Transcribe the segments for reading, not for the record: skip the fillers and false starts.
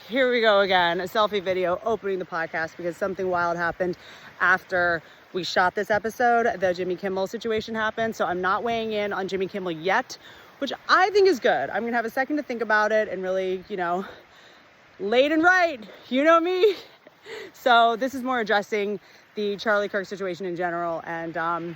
here we go again, a selfie video opening the podcast because something wild happened after we shot this episode. The Jimmy Kimmel situation happened, so I'm not weighing in on Jimmy Kimmel yet, which I think is good. I'm gonna have a second to think about it and really, late and right, you know me. So this is more addressing the Charlie Kirk situation in general, and I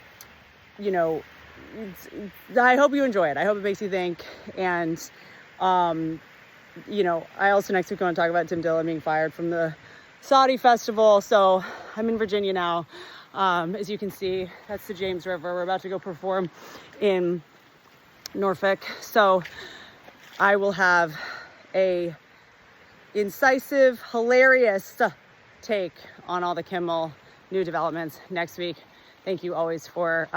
hope you enjoy it. I hope it makes you think. And I also next week want to talk about Tim Dillon being fired from the Saudi festival. So I'm in Virginia now. As you can see, that's the James River. We're about to go perform in Norfolk. So I will have a incisive, hilarious take on all the Kimmel new developments next week. Thank you always for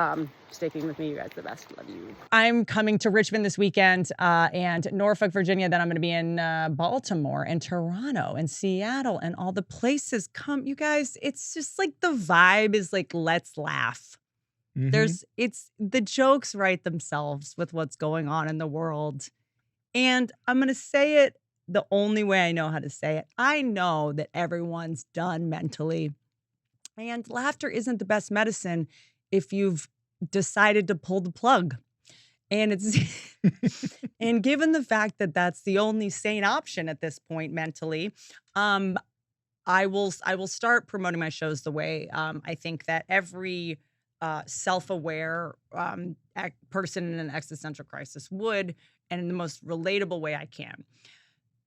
sticking with me. You guys are the best. Love you. I'm coming to Richmond this weekend and Norfolk, Virginia. Then I'm going to be in Baltimore and Toronto and Seattle and all the places. Come, you guys, it's just like the vibe is like, let's laugh. It's the jokes write themselves with what's going on in the world. And I'm going to say it the only way I know how to say it. I know that everyone's done mentally. And laughter isn't the best medicine if you've decided to pull the plug. And it's and given the fact that that's the only sane option at this point mentally, I will start promoting my shows the way I think that every self-aware person in an existential crisis would, and in the most relatable way I can.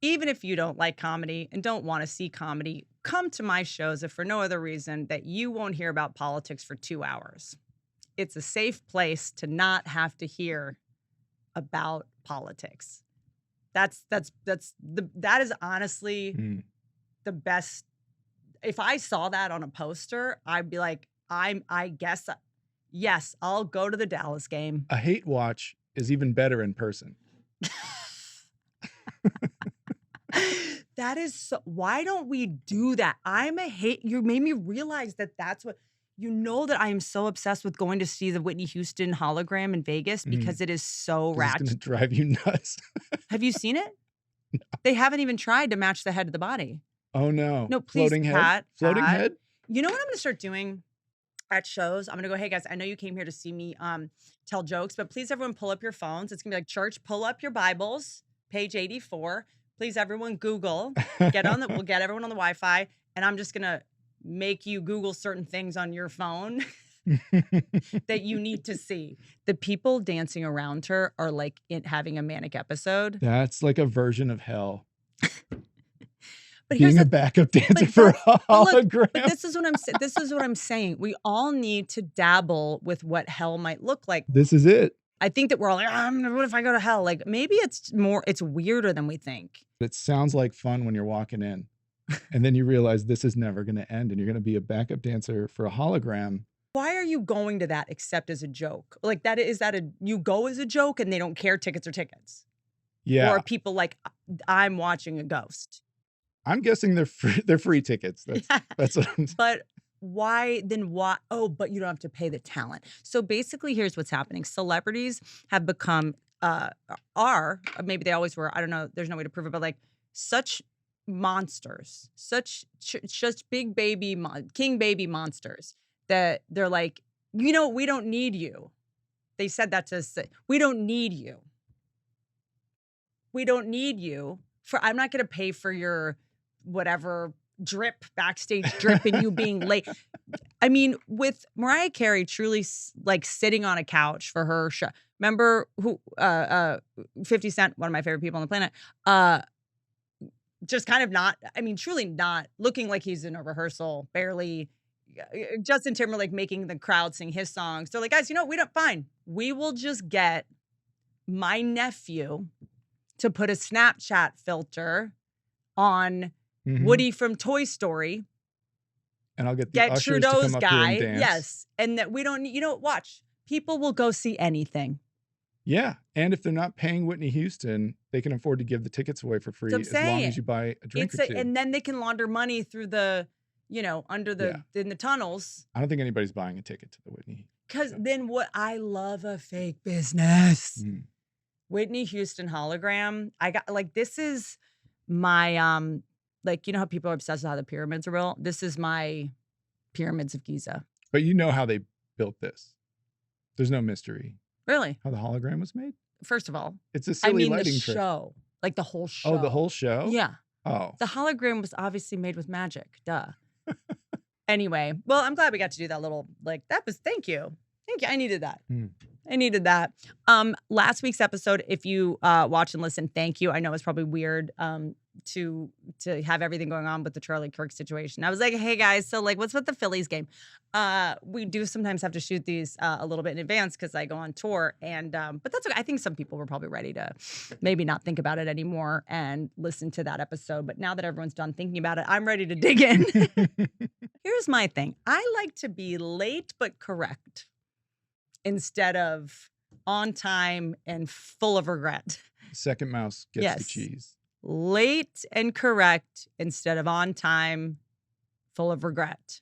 Even if you don't like comedy and don't want to see comedy, come to my shows if for no other reason that you won't hear about politics for 2 hours. It's a safe place to not have to hear about politics. That is honestly the best. If I saw that on a poster, I'd be like, I guess, yes, I'll go to the Dallas game. A hate watch is even better in person. That is so, why don't we do that? You made me realize that that's what, that I am so obsessed with going to see the Whitney Houston hologram in Vegas because it is so ratchet. It's going to drive you nuts. Have you seen it? No. They haven't even tried to match the head to the body. Oh no. No, please, Floating Pat. Floating head? You know what I'm going to start doing at shows? I'm going to go, hey guys, I know you came here to see me tell jokes, but please everyone pull up your phones. It's going to be like, church, pull up your Bibles, page 84. Please, everyone, Google. We'll get everyone on the Wi-Fi, and I'm just gonna make you Google certain things on your phone that you need to see. The people dancing around her are like having a manic episode. That's like a version of hell. But being a backup dancer for a hologram. But this is what I'm saying. We all need to dabble with what hell might look like. This is it. I think that we're all like, what if I go to hell? Like, maybe it's weirder than we think. It sounds like fun when you're walking in. And then you realize this is never going to end and you're going to be a backup dancer for a hologram. Why are you going to that except as a joke? Like, you go as a joke and they don't care tickets are tickets? Yeah. Or are people like, I'm watching a ghost? I'm guessing they're free tickets. That's what I'm saying. But why? Oh, but you don't have to pay the talent. So basically, here's what's happening. Celebrities have become, maybe they always were, I don't know, there's no way to prove it, but like such monsters, such big baby, king baby monsters that they're like, we don't need you. They said that to us. We don't need you. We don't need you I'm not going to pay for your whatever backstage drip and you being late. I mean, with Mariah Carey truly like sitting on a couch for her show. Remember 50 Cent, one of my favorite people on the planet, just kind of truly not looking like he's in a rehearsal, barely. Justin Timberlake making the crowd sing his songs. They're like, guys, we will just get my nephew to put a Snapchat filter on Woody from Toy Story. And I'll get the ushers Trudeau's to come guy. up here and dance. Yes. And that we don't need, watch. People will go see anything. Yeah. And if they're not paying Whitney Houston, they can afford to give the tickets away for free as long as you buy a drink or two. And then they can launder money through the, in the tunnels. I don't think anybody's buying a ticket to the Whitney. Because then I love a fake business. Whitney Houston hologram. I got this is my like, you know how people are obsessed with how the pyramids are built? This is my pyramids of Giza. But you know how they built this. There's no mystery. Really? How the hologram was made? First of all, It's a I silly mean the lighting trick. show. Like the whole show. Oh, the whole show? Yeah. Oh. The hologram was obviously made with magic. Duh. Anyway, well, I'm glad we got to do that little, like, thank you. Thank you. I needed that. I needed that. Last week's episode, if you watch and listen, thank you. I know it's probably weird to have everything going on with the Charlie Kirk situation. I was like, hey guys, so like, what's with the Phillies game? We do sometimes have to shoot these a little bit in advance because I go on tour, and but that's okay. I think some people were probably ready to maybe not think about it anymore and listen to that episode. But now that everyone's done thinking about it, I'm ready to dig in. Here's my thing. I like to be late but correct instead of on time and full of regret. Second mouse gets the cheese. Late and correct instead of on time, full of regret.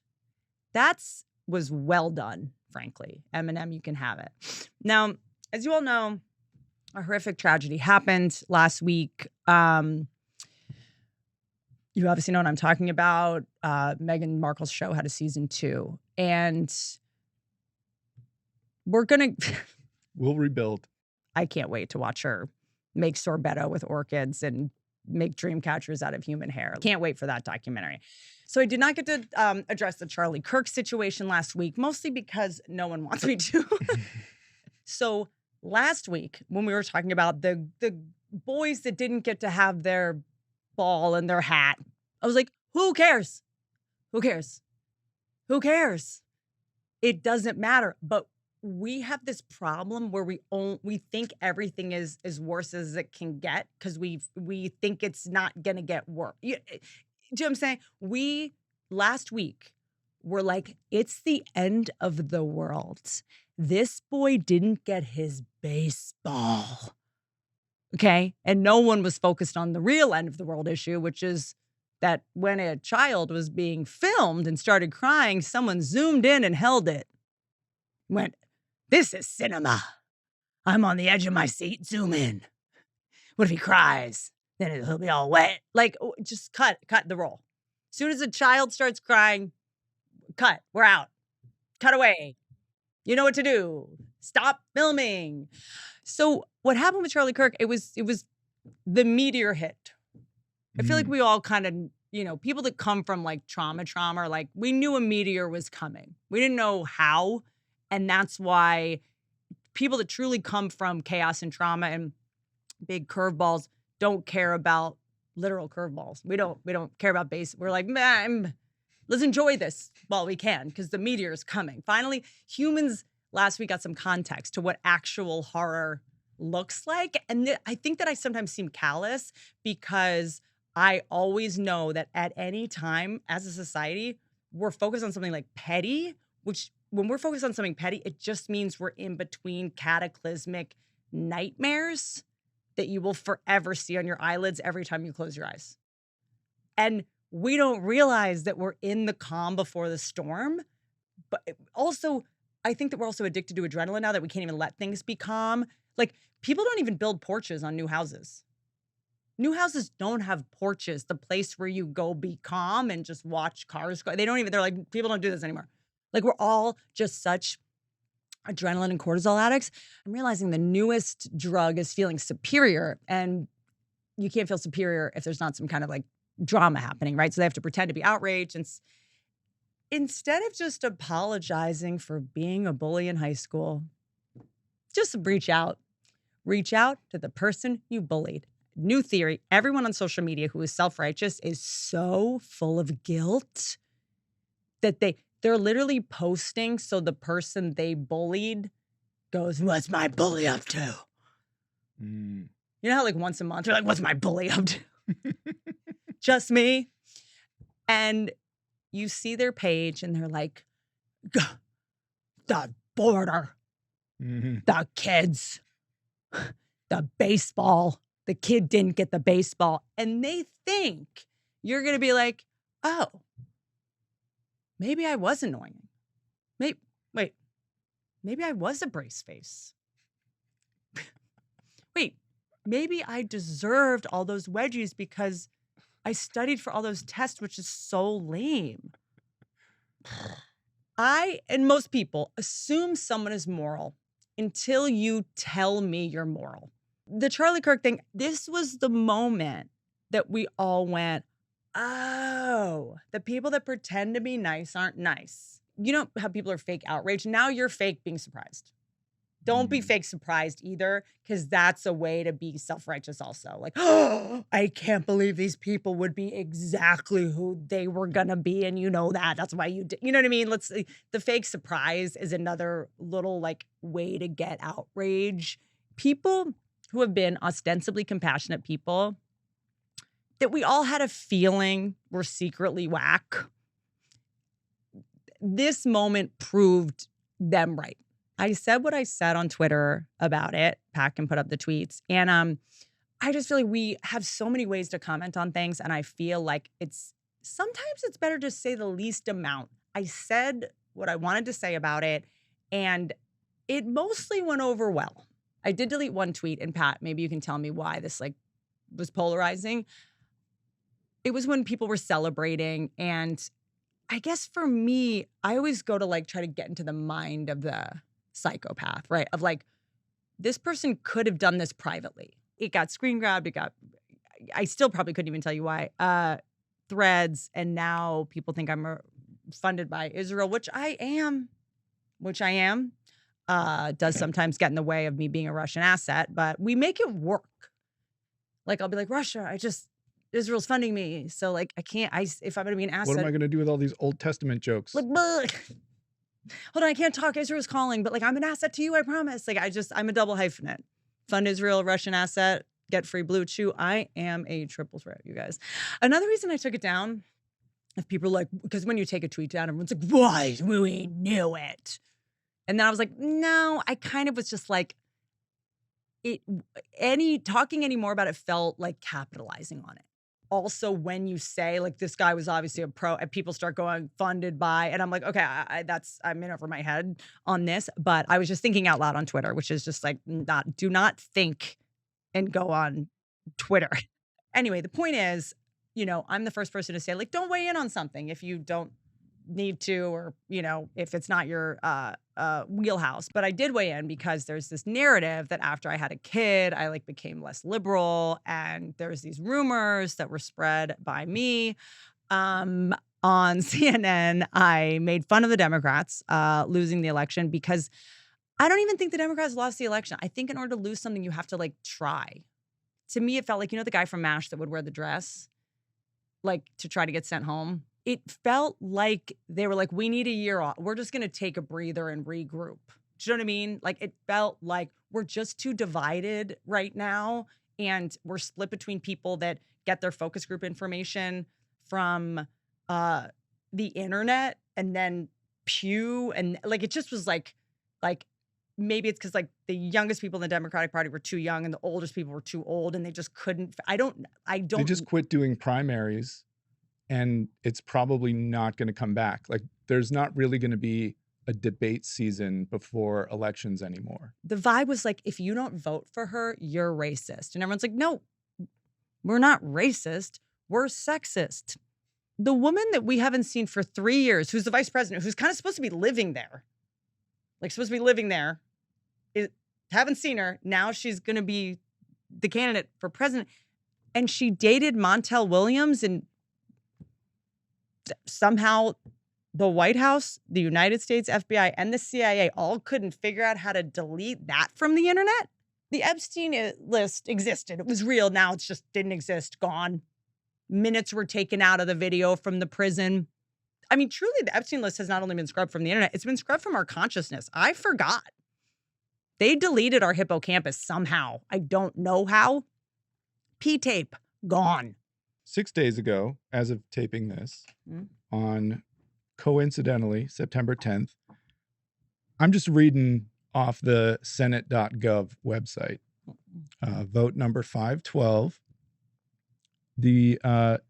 Was well done, frankly. Eminem, you can have it. Now, as you all know, a horrific tragedy happened last week. You obviously know what I'm talking about. Meghan Markle's show had a season 2. And we're going to... We'll rebuild. I can't wait to watch her make sorbetto with orchids and make dream catchers out of human hair. Can't wait for that documentary. So I did not get to address the Charlie Kirk situation last week, mostly because no one wants me to. So last week, when we were talking about the boys that didn't get to have their ball and their hat, I was like, who cares? Who cares? Who cares? It doesn't matter. But we have this problem where we think everything is as worse as it can get because we think it's not gonna get worse. Do you know what I'm saying? We last week were like, it's the end of the world. This boy didn't get his baseball. Okay, and no one was focused on the real end of the world issue, which is that when a child was being filmed and started crying, someone zoomed in and held it. Went, this is cinema. I'm on the edge of my seat. Zoom in. What if he cries? Then he'll be all wet. Like, just cut the roll. As soon as a child starts crying, cut. We're out. Cut away. You know what to do. Stop filming. So what happened with Charlie Kirk? It was the meteor hit. I feel like we all kind of, people that come from like trauma, are like, we knew a meteor was coming. We didn't know how. And that's why people that truly come from chaos and trauma and big curveballs don't care about literal curveballs. We don't care about base. We're like, man, let's enjoy this while we can because the meteor is coming. Finally, humans last week got some context to what actual horror looks like. And I think that I sometimes seem callous because I always know that at any time as a society, we're focused on something like petty, which when we're focused on something petty, it just means we're in between cataclysmic nightmares that you will forever see on your eyelids every time you close your eyes. And we don't realize that we're in the calm before the storm. But also, I think that we're also addicted to adrenaline now that we can't even let things be calm. Like, people don't even build porches on new houses. New houses don't have porches, the place where you go be calm and just watch cars go. They're like, people don't do this anymore. Like, we're all just such adrenaline and cortisol addicts. I'm realizing the newest drug is feeling superior, and you can't feel superior if there's not some kind of like drama happening, right? So they have to pretend to be outraged. And instead of just apologizing for being a bully in high school, just reach out. Reach out to the person you bullied. New theory, everyone on social media who is self-righteous is so full of guilt that they're literally posting so the person they bullied goes, what's my bully up to? You know how like once a month they're like, what's my bully up to? Just me. And you see their page and they're like, the border, the kids, the baseball. The kid didn't get the baseball. And they think you're going to be like, oh, maybe I was annoying. Maybe I was a brace face. Wait, maybe I deserved all those wedgies because I studied for all those tests, which is so lame. I and most people assume someone is moral until you tell me you're moral. The Charlie Kirk thing, this was the moment that we all went, oh, the people that pretend to be nice aren't nice. You know how people are fake outraged? Now you're fake being surprised. Don't be fake surprised either, because that's a way to be self-righteous also. Like, oh, I can't believe these people would be exactly who they were going to be. And you know that. That's why you did. You know what I mean? The fake surprise is another little like way to get outrage. People who have been ostensibly compassionate people that we all had a feeling were secretly whack. This moment proved them right. I said what I said on Twitter about it. Pat can put up the tweets. And I just feel like we have so many ways to comment on things. And I feel like sometimes it's better to say the least amount. I said what I wanted to say about it, and it mostly went over well. I did delete one tweet, and Pat, maybe you can tell me why this like was polarizing. It was when people were celebrating, and I guess for me, I always go to like try to get into the mind of the psychopath, right? Of like, this person could have done this privately. It got screen grabbed. I still probably couldn't even tell you why. Threads, and now people think I'm funded by Israel, which I am. Does sometimes get in the way of me being a Russian asset, but we make it work. Like, I'll be like, Russia, Israel's funding me. So like, if I'm going to be an asset. What am I going to do with all these Old Testament jokes? Like, hold on, I can't talk. Israel's calling, but like, I'm an asset to you, I promise. Like, I'm a double hyphenate. Fund Israel, Russian asset, get free Blue Chew. I am a triple threat, you guys. Another reason I took it down, if people are like, because when you take a tweet down, everyone's like, why? We knew it. And then I was like, no, I kind of was just like, talking anymore about it felt like capitalizing on it. Also, when you say like this guy was obviously a pro, and people start going funded by, and I'm like, okay, I'm in over my head on this. But I was just thinking out loud on Twitter, which is just like, do not think and go on Twitter. Anyway, the point is, I'm the first person to say like, don't weigh in on something if you don't need to, or if it's not your wheelhouse. But I did weigh in because there's this narrative that after I had a kid, I like became less liberal, and there's these rumors that were spread by me. On CNN, I made fun of the Democrats losing the election, because I don't even think the Democrats lost the election. I think in order to lose something, you have to like try. To me, it felt like, the guy from MASH that would wear the dress, like to try to get sent home. It felt like they were like, we need a year off. We're just going to take a breather and regroup. Do you know what I mean? Like, it felt like we're just too divided right now. And we're split between people that get their focus group information from the internet, and then Pew. And like, it just was like maybe it's because like the youngest people in the Democratic Party were too young, and the oldest people were too old, and they just couldn't. I don't. They just quit doing primaries. And it's probably not going to come back. Like, there's not really going to be a debate season before elections anymore. The vibe was like, if you don't vote for her, you're racist. And everyone's like, no, we're not racist. We're sexist. The woman that we haven't seen for 3 years, who's the vice president, who's kind of supposed to be living there, haven't seen her. Now she's going to be the candidate for president. And she dated Montel Williams, and somehow the White House, the United States FBI, and the CIA all couldn't figure out how to delete that from the internet. The Epstein list existed. It was real. Now it's just didn't exist. Gone. Minutes were taken out of the video from the prison. I mean, truly, the Epstein list has not only been scrubbed from the internet, it's been scrubbed from our consciousness. I forgot. They deleted our hippocampus somehow. I don't know how. P-tape, gone. 6 days ago, as of taping this, on coincidentally September 10th, I'm just reading off the Senate.gov website. Vote number 512. The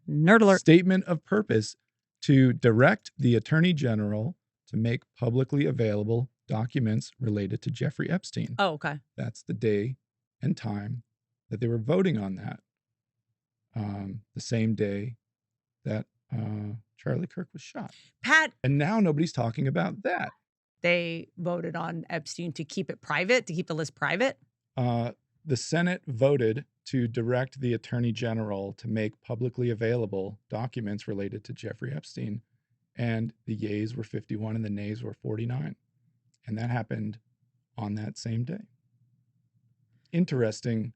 Nerd alert. Statement of purpose to direct the Attorney General to make publicly available documents related to Jeffrey Epstein. Oh, okay. That's the day and time that they were voting on that. the same day that Charlie Kirk was shot. Pat, And now nobody's talking about that. they voted on Epstein to keep it private, to keep the list private. The Senate voted to direct the Attorney General to make publicly available documents related to Jeffrey Epstein. And the yeas were 51 and the nays were 49. And that happened on that same day. Interesting,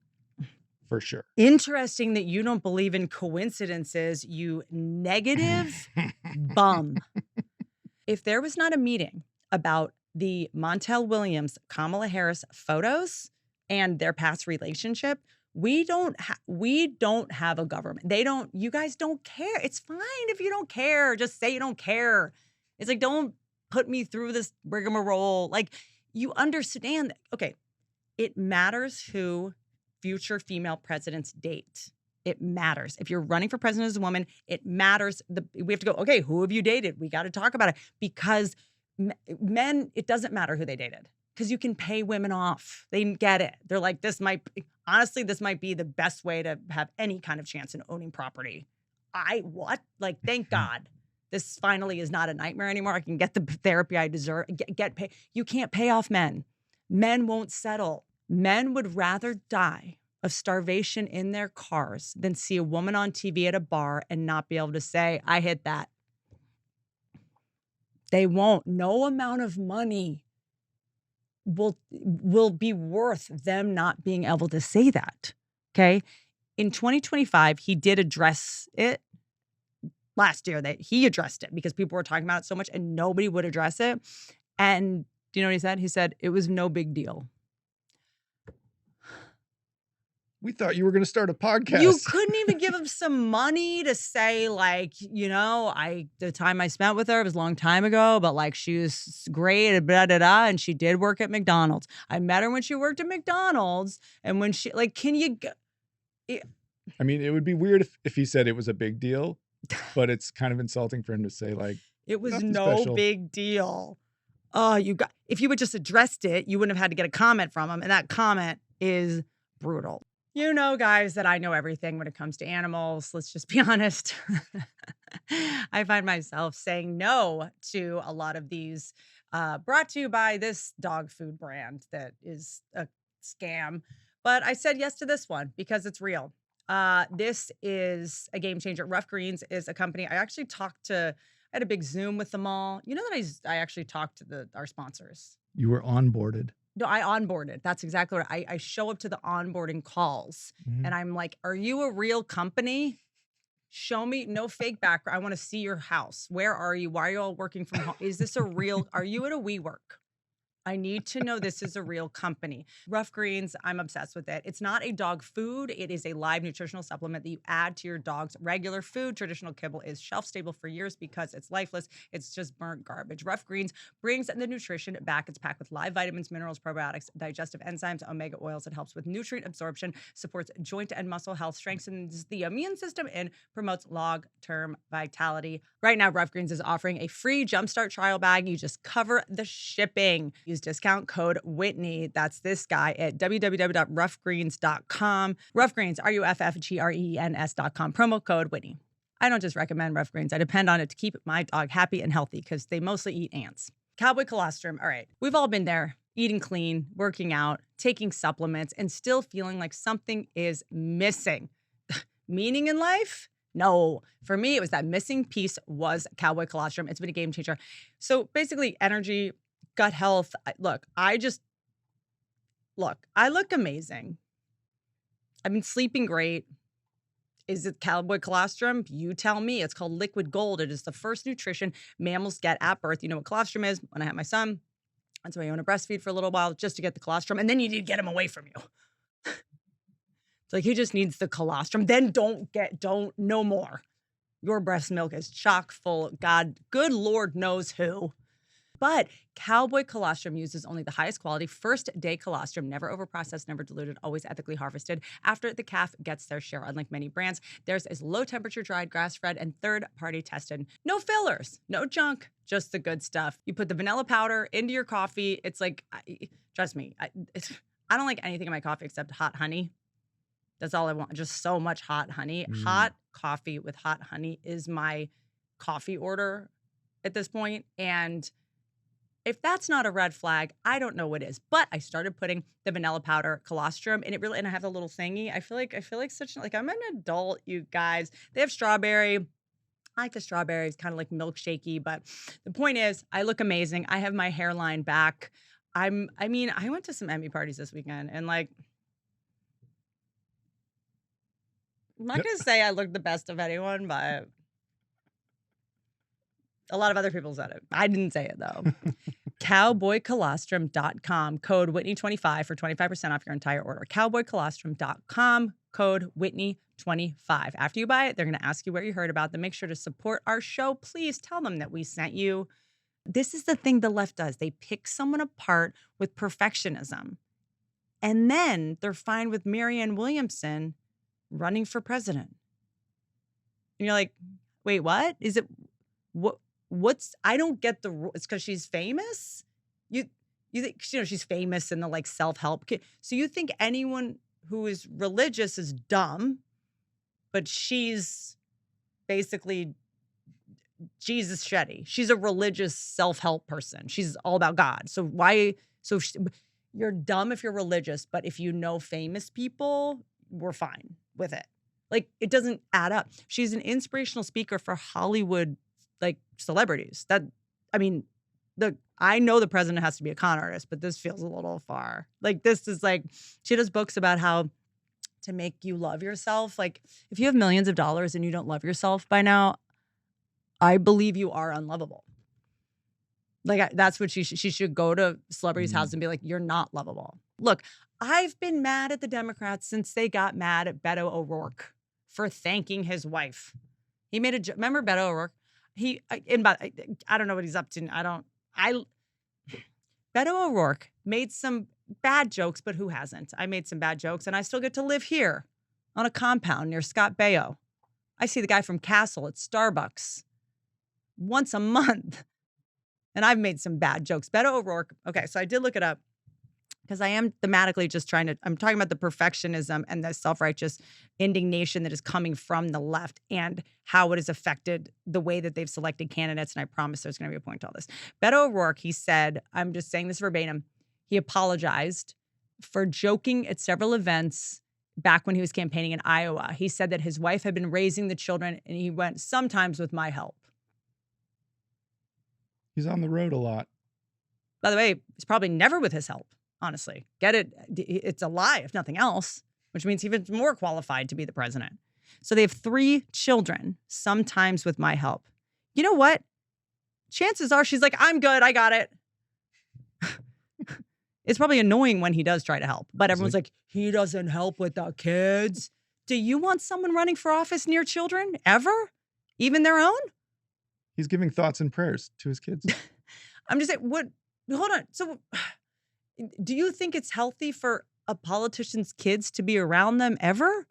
for sure. Interesting that you don't believe in coincidences, you negative bum. If there was not a meeting about the Montel Williams, Kamala Harris photos and their past relationship, we don't have a government. You guys don't care. It's fine if you don't care. Just say you don't care. It's like, don't put me through this rigmarole. Like, you understand that. Okay, it matters who future female presidents date. It matters. If you're running for president as a woman, it matters. We have to go, okay, who have you dated? We got to talk about it, because men, it doesn't matter who they dated, because you can pay women off. They get it. They're like, this might be the best way to have any kind of chance in owning property. Thank God. This finally is not a nightmare anymore. I can get the therapy I deserve. Get paid. You can't pay off men. Men won't settle. Men would rather die of starvation in their cars than see a woman on TV at a bar and not be able to say, I hit that. They won't. No amount of money will be worth them not being able to say that. Okay. In 2025, he did address it. Last year that he addressed it because people were talking about it so much and nobody would address it. And do you know what he said? He said it was no big deal. We thought you were going to start a podcast. You couldn't even give him some money to say, like, the time I spent with her was a long time ago, but like, she was great, and she did work at McDonald's. I met her when she worked at McDonald's, and when she, like, can you go? I mean, it would be weird if he said it was a big deal, but it's kind of insulting for him to say, like, it was no big deal. Oh, if you had just addressed it, you wouldn't have had to get a comment from him. And that comment is brutal. You know, guys, that I know everything when it comes to animals. Let's just be honest. I find myself saying no to a lot of these, brought to you by this dog food brand that is a scam. But I said yes to this one because it's real. This is a game changer. Ruff Greens is a company. I had a big Zoom with them all. You know that I actually talked to our sponsors. You were onboarded. No, I onboarded. That's exactly what I show up to the onboarding calls. Mm-hmm. And I'm like, are you a real company? Show me, no fake background. I want to see your house. Where are you? Why are you all working from home? Is this are you at a WeWork? I need to know this is a real company. Ruff Greens, I'm obsessed with it. It's not a dog food. It is a live nutritional supplement that you add to your dog's regular food. Traditional kibble is shelf stable for years because it's lifeless. It's just burnt garbage. Ruff Greens brings the nutrition back. It's packed with live vitamins, minerals, probiotics, digestive enzymes, omega oils. It helps with nutrient absorption, supports joint and muscle health, strengthens the immune system, and promotes long-term vitality. Right now, Ruff Greens is offering a free Jumpstart Trial Bag. You just cover the shipping. Use discount code Whitney. That's this guy at www.ruffgreens.com. Ruff Greens, RUFFGRENS.com. Promo code Whitney. I don't just recommend Ruff Greens. I depend on it to keep my dog happy and healthy because they mostly eat ants. Cowboy Colostrum. All right. We've all been there, eating clean, working out, taking supplements, and still feeling like something is missing. Meaning in life? No. For me, it was that missing piece was Cowboy Colostrum. It's been a game changer. So basically, energy, gut health. I look amazing. I've been sleeping great. Is it Cowboy Colostrum? You tell me. It's called Liquid Gold. It is the first nutrition mammals get at birth. You know what colostrum is? When I had my son, that's why you want to breastfeed for a little while just to get the colostrum. And then you need to get him away from you. It's like he just needs the colostrum. Then no more. Your breast milk is chock full. Good Lord knows who. But Cowboy Colostrum uses only the highest quality first-day colostrum, never overprocessed, never diluted, always ethically harvested after the calf gets their share. Unlike many brands, theirs is low-temperature dried, grass-fed, and third-party tested. No fillers, no junk, just the good stuff. You put the vanilla powder into your coffee. It's like, trust me, I don't like anything in my coffee except hot honey. That's all I want. Just so much hot honey. Hot coffee with hot honey is my coffee order at this point. And if that's not a red flag, I don't know what is. But I started putting the vanilla powder colostrum, and and I have the little thingy. I feel like such like I'm an adult, you guys. They have strawberry. I like the strawberry. It's kind of like milkshakey, but the point is, I look amazing. I have my hairline back. I went to some Emmy parties this weekend, and like, I'm not gonna say I look the best of anyone, but a lot of other people said it. I didn't say it though. Cowboycolostrum.com, code Whitney25 for 25% off your entire order. Cowboycolostrum.com, code Whitney25. After you buy it, they're going to ask you where you heard about them. Make sure to support our show. Please tell them that we sent you. This is the thing the left does. They pick someone apart with perfectionism. And then they're fine with Marianne Williamson running for president. And you're like, wait, what? Is it what? I don't get it's because she's famous. You think, she's famous in the like self-help. So you think anyone who is religious is dumb, but she's basically Jesus Shetty. She's a religious self-help person. She's all about God. So you're dumb if you're religious, but if you know famous people, we're fine with it. Like, it doesn't add up. She's an inspirational speaker for Hollywood like celebrities. I know the president has to be a con artist, but this feels a little far. Like, this is like, she does books about how to make you love yourself. Like, if you have millions of dollars and you don't love yourself by now, I believe you are unlovable. Like, that's what she should go to celebrities' houses and be like, you're not lovable. Look, I've been mad at the Democrats since they got mad at Beto O'Rourke for thanking his wife. He made remember Beto O'Rourke? I don't know what he's up to. Beto O'Rourke made some bad jokes, but who hasn't? I made some bad jokes, and I still get to live here on a compound near Scott Baio. I see the guy from Castle at Starbucks once a month, and I've made some bad jokes. Beto O'Rourke. Okay, so I did look it up because I am thematically I'm talking about the perfectionism and the self-righteous indignation that is coming from the left and how it has affected the way that they've selected candidates. And I promise there's going to be a point to all this. Beto O'Rourke, he said, I'm just saying this verbatim, he apologized for joking at several events back when he was campaigning in Iowa. He said that his wife had been raising the children, and he went, sometimes with my help. He's on the road a lot. By the way, he's probably never with his help. Honestly, get it? It's a lie, if nothing else, which means he's even more qualified to be the president. So they have 3 children, sometimes with my help. You know what? Chances are she's like, I'm good. I got it. It's probably annoying when he does try to help, but everyone's like, he doesn't help with the kids. Do you want someone running for office near children ever? Even their own? He's giving thoughts and prayers to his kids. I'm just saying, hold on. So do you think it's healthy for a politician's kids to be around them ever?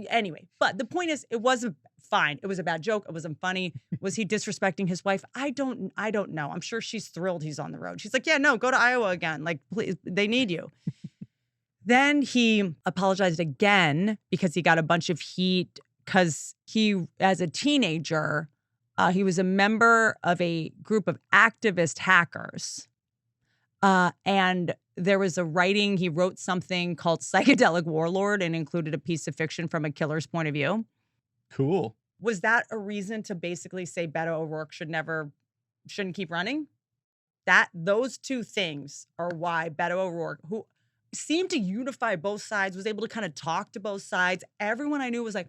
Anyway, but the point is, it wasn't fine. It was a bad joke. It wasn't funny. Was he disrespecting his wife? I don't know. I'm sure she's thrilled he's on the road. She's like, yeah, no, go to Iowa again. Like, please, they need you. Then he apologized again because he got a bunch of heat because he, as a teenager, he was a member of a group of activist hackers. And there was he wrote something called Psychedelic Warlord and included a piece of fiction from a killer's point of view. Cool. Was that a reason to basically say Beto O'Rourke shouldn't keep running? Those 2 things are why Beto O'Rourke, who seemed to unify both sides, was able to kind of talk to both sides. Everyone I knew was like,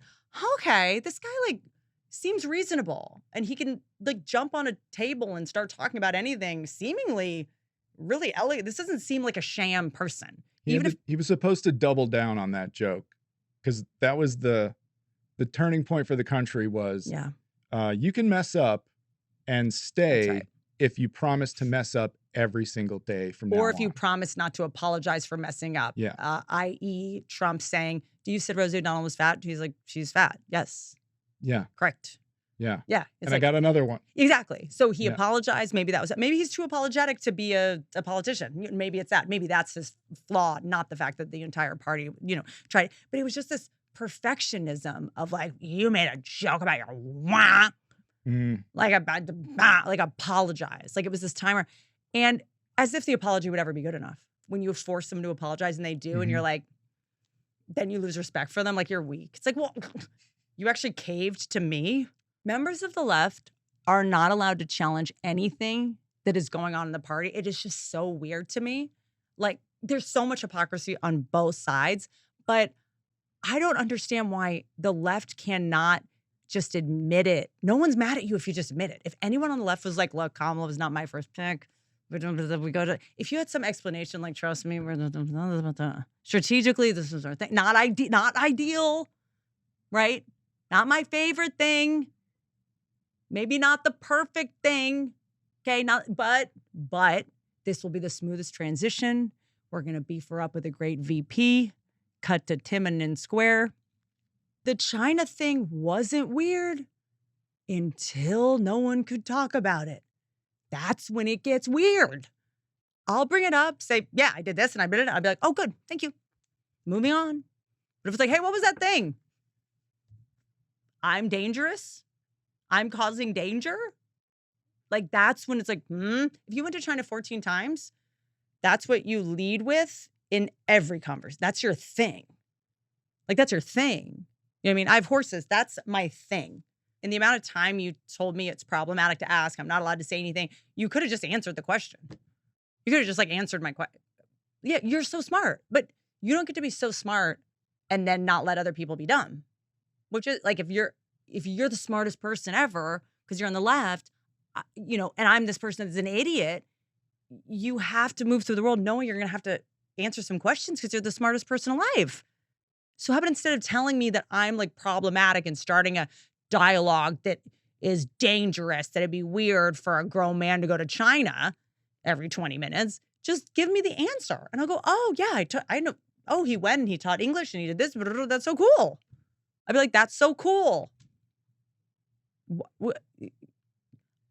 okay, this guy like seems reasonable. And he can like jump on a table and start talking about anything seemingly really elegant. This doesn't seem like a sham person. He was supposed to double down on that joke because that was the turning point for the country was, you can mess up and stay if you promise to mess up every single day from now on. Or if you promise not to apologize for messing up. Yeah. I.e. Trump saying, do you said Rosie O'Donnell was fat? He's like, she's fat. Yes. Yeah. Correct. Yeah. Yeah. It's And I got another one. exactly. So he Yeah. apologized. Maybe that was it. Maybe he's too apologetic to be a politician. Maybe it's that. Maybe that's his flaw, not the fact that the entire party, tried. But it was just this perfectionism of like, you made a joke about your wah. Mm. Like apologize. Like it was this timer. And as if the apology would ever be good enough. When you force them to apologize and they do, and you're like, then you lose respect for them. Like you're weak. It's like, well, you actually caved to me. Members of the left are not allowed to challenge anything that is going on in the party. It is just so weird to me. Like there's so much hypocrisy on both sides, but I don't understand why the left cannot just admit it. No one's mad at you if you just admit it. If anyone on the left was like, look, Kamala was not my first pick. If you had some explanation, like, trust me, strategically, this is our thing. Not ideal, right? Not my favorite thing. Maybe not the perfect thing. Okay, but this will be the smoothest transition. We're gonna beef her up with a great VP. Cut to Tiananmen Square. The China thing wasn't weird until no one could talk about it. That's when it gets weird. I'll bring it up, say, yeah, I did this and I did it. I'll be like, oh, good, thank you. Moving on. But if it's like, hey, what was that thing? I'm dangerous. I'm causing danger. Like that's when it's like, if you went to China 14 times, that's what you lead with in every conversation. That's your thing. Like that's your thing. You know what I mean? I have horses. That's my thing. In the amount of time you told me it's problematic to ask, I'm not allowed to say anything. You could have just answered the question. You could have just like answered my question. Yeah, you're so smart, but you don't get to be so smart and then not let other people be dumb. Which is like if you're the smartest person ever because you're on the left, and I'm this person that's an idiot, you have to move through the world knowing you're going to have to answer some questions because you're the smartest person alive. So how about instead of telling me that I'm like problematic and starting a dialogue that is dangerous, that it'd be weird for a grown man to go to China every 20 minutes, just give me the answer. And I'll go, oh, yeah, I know. Oh, he went and he taught English and he did this. That's so cool. I'd be like, that's so cool.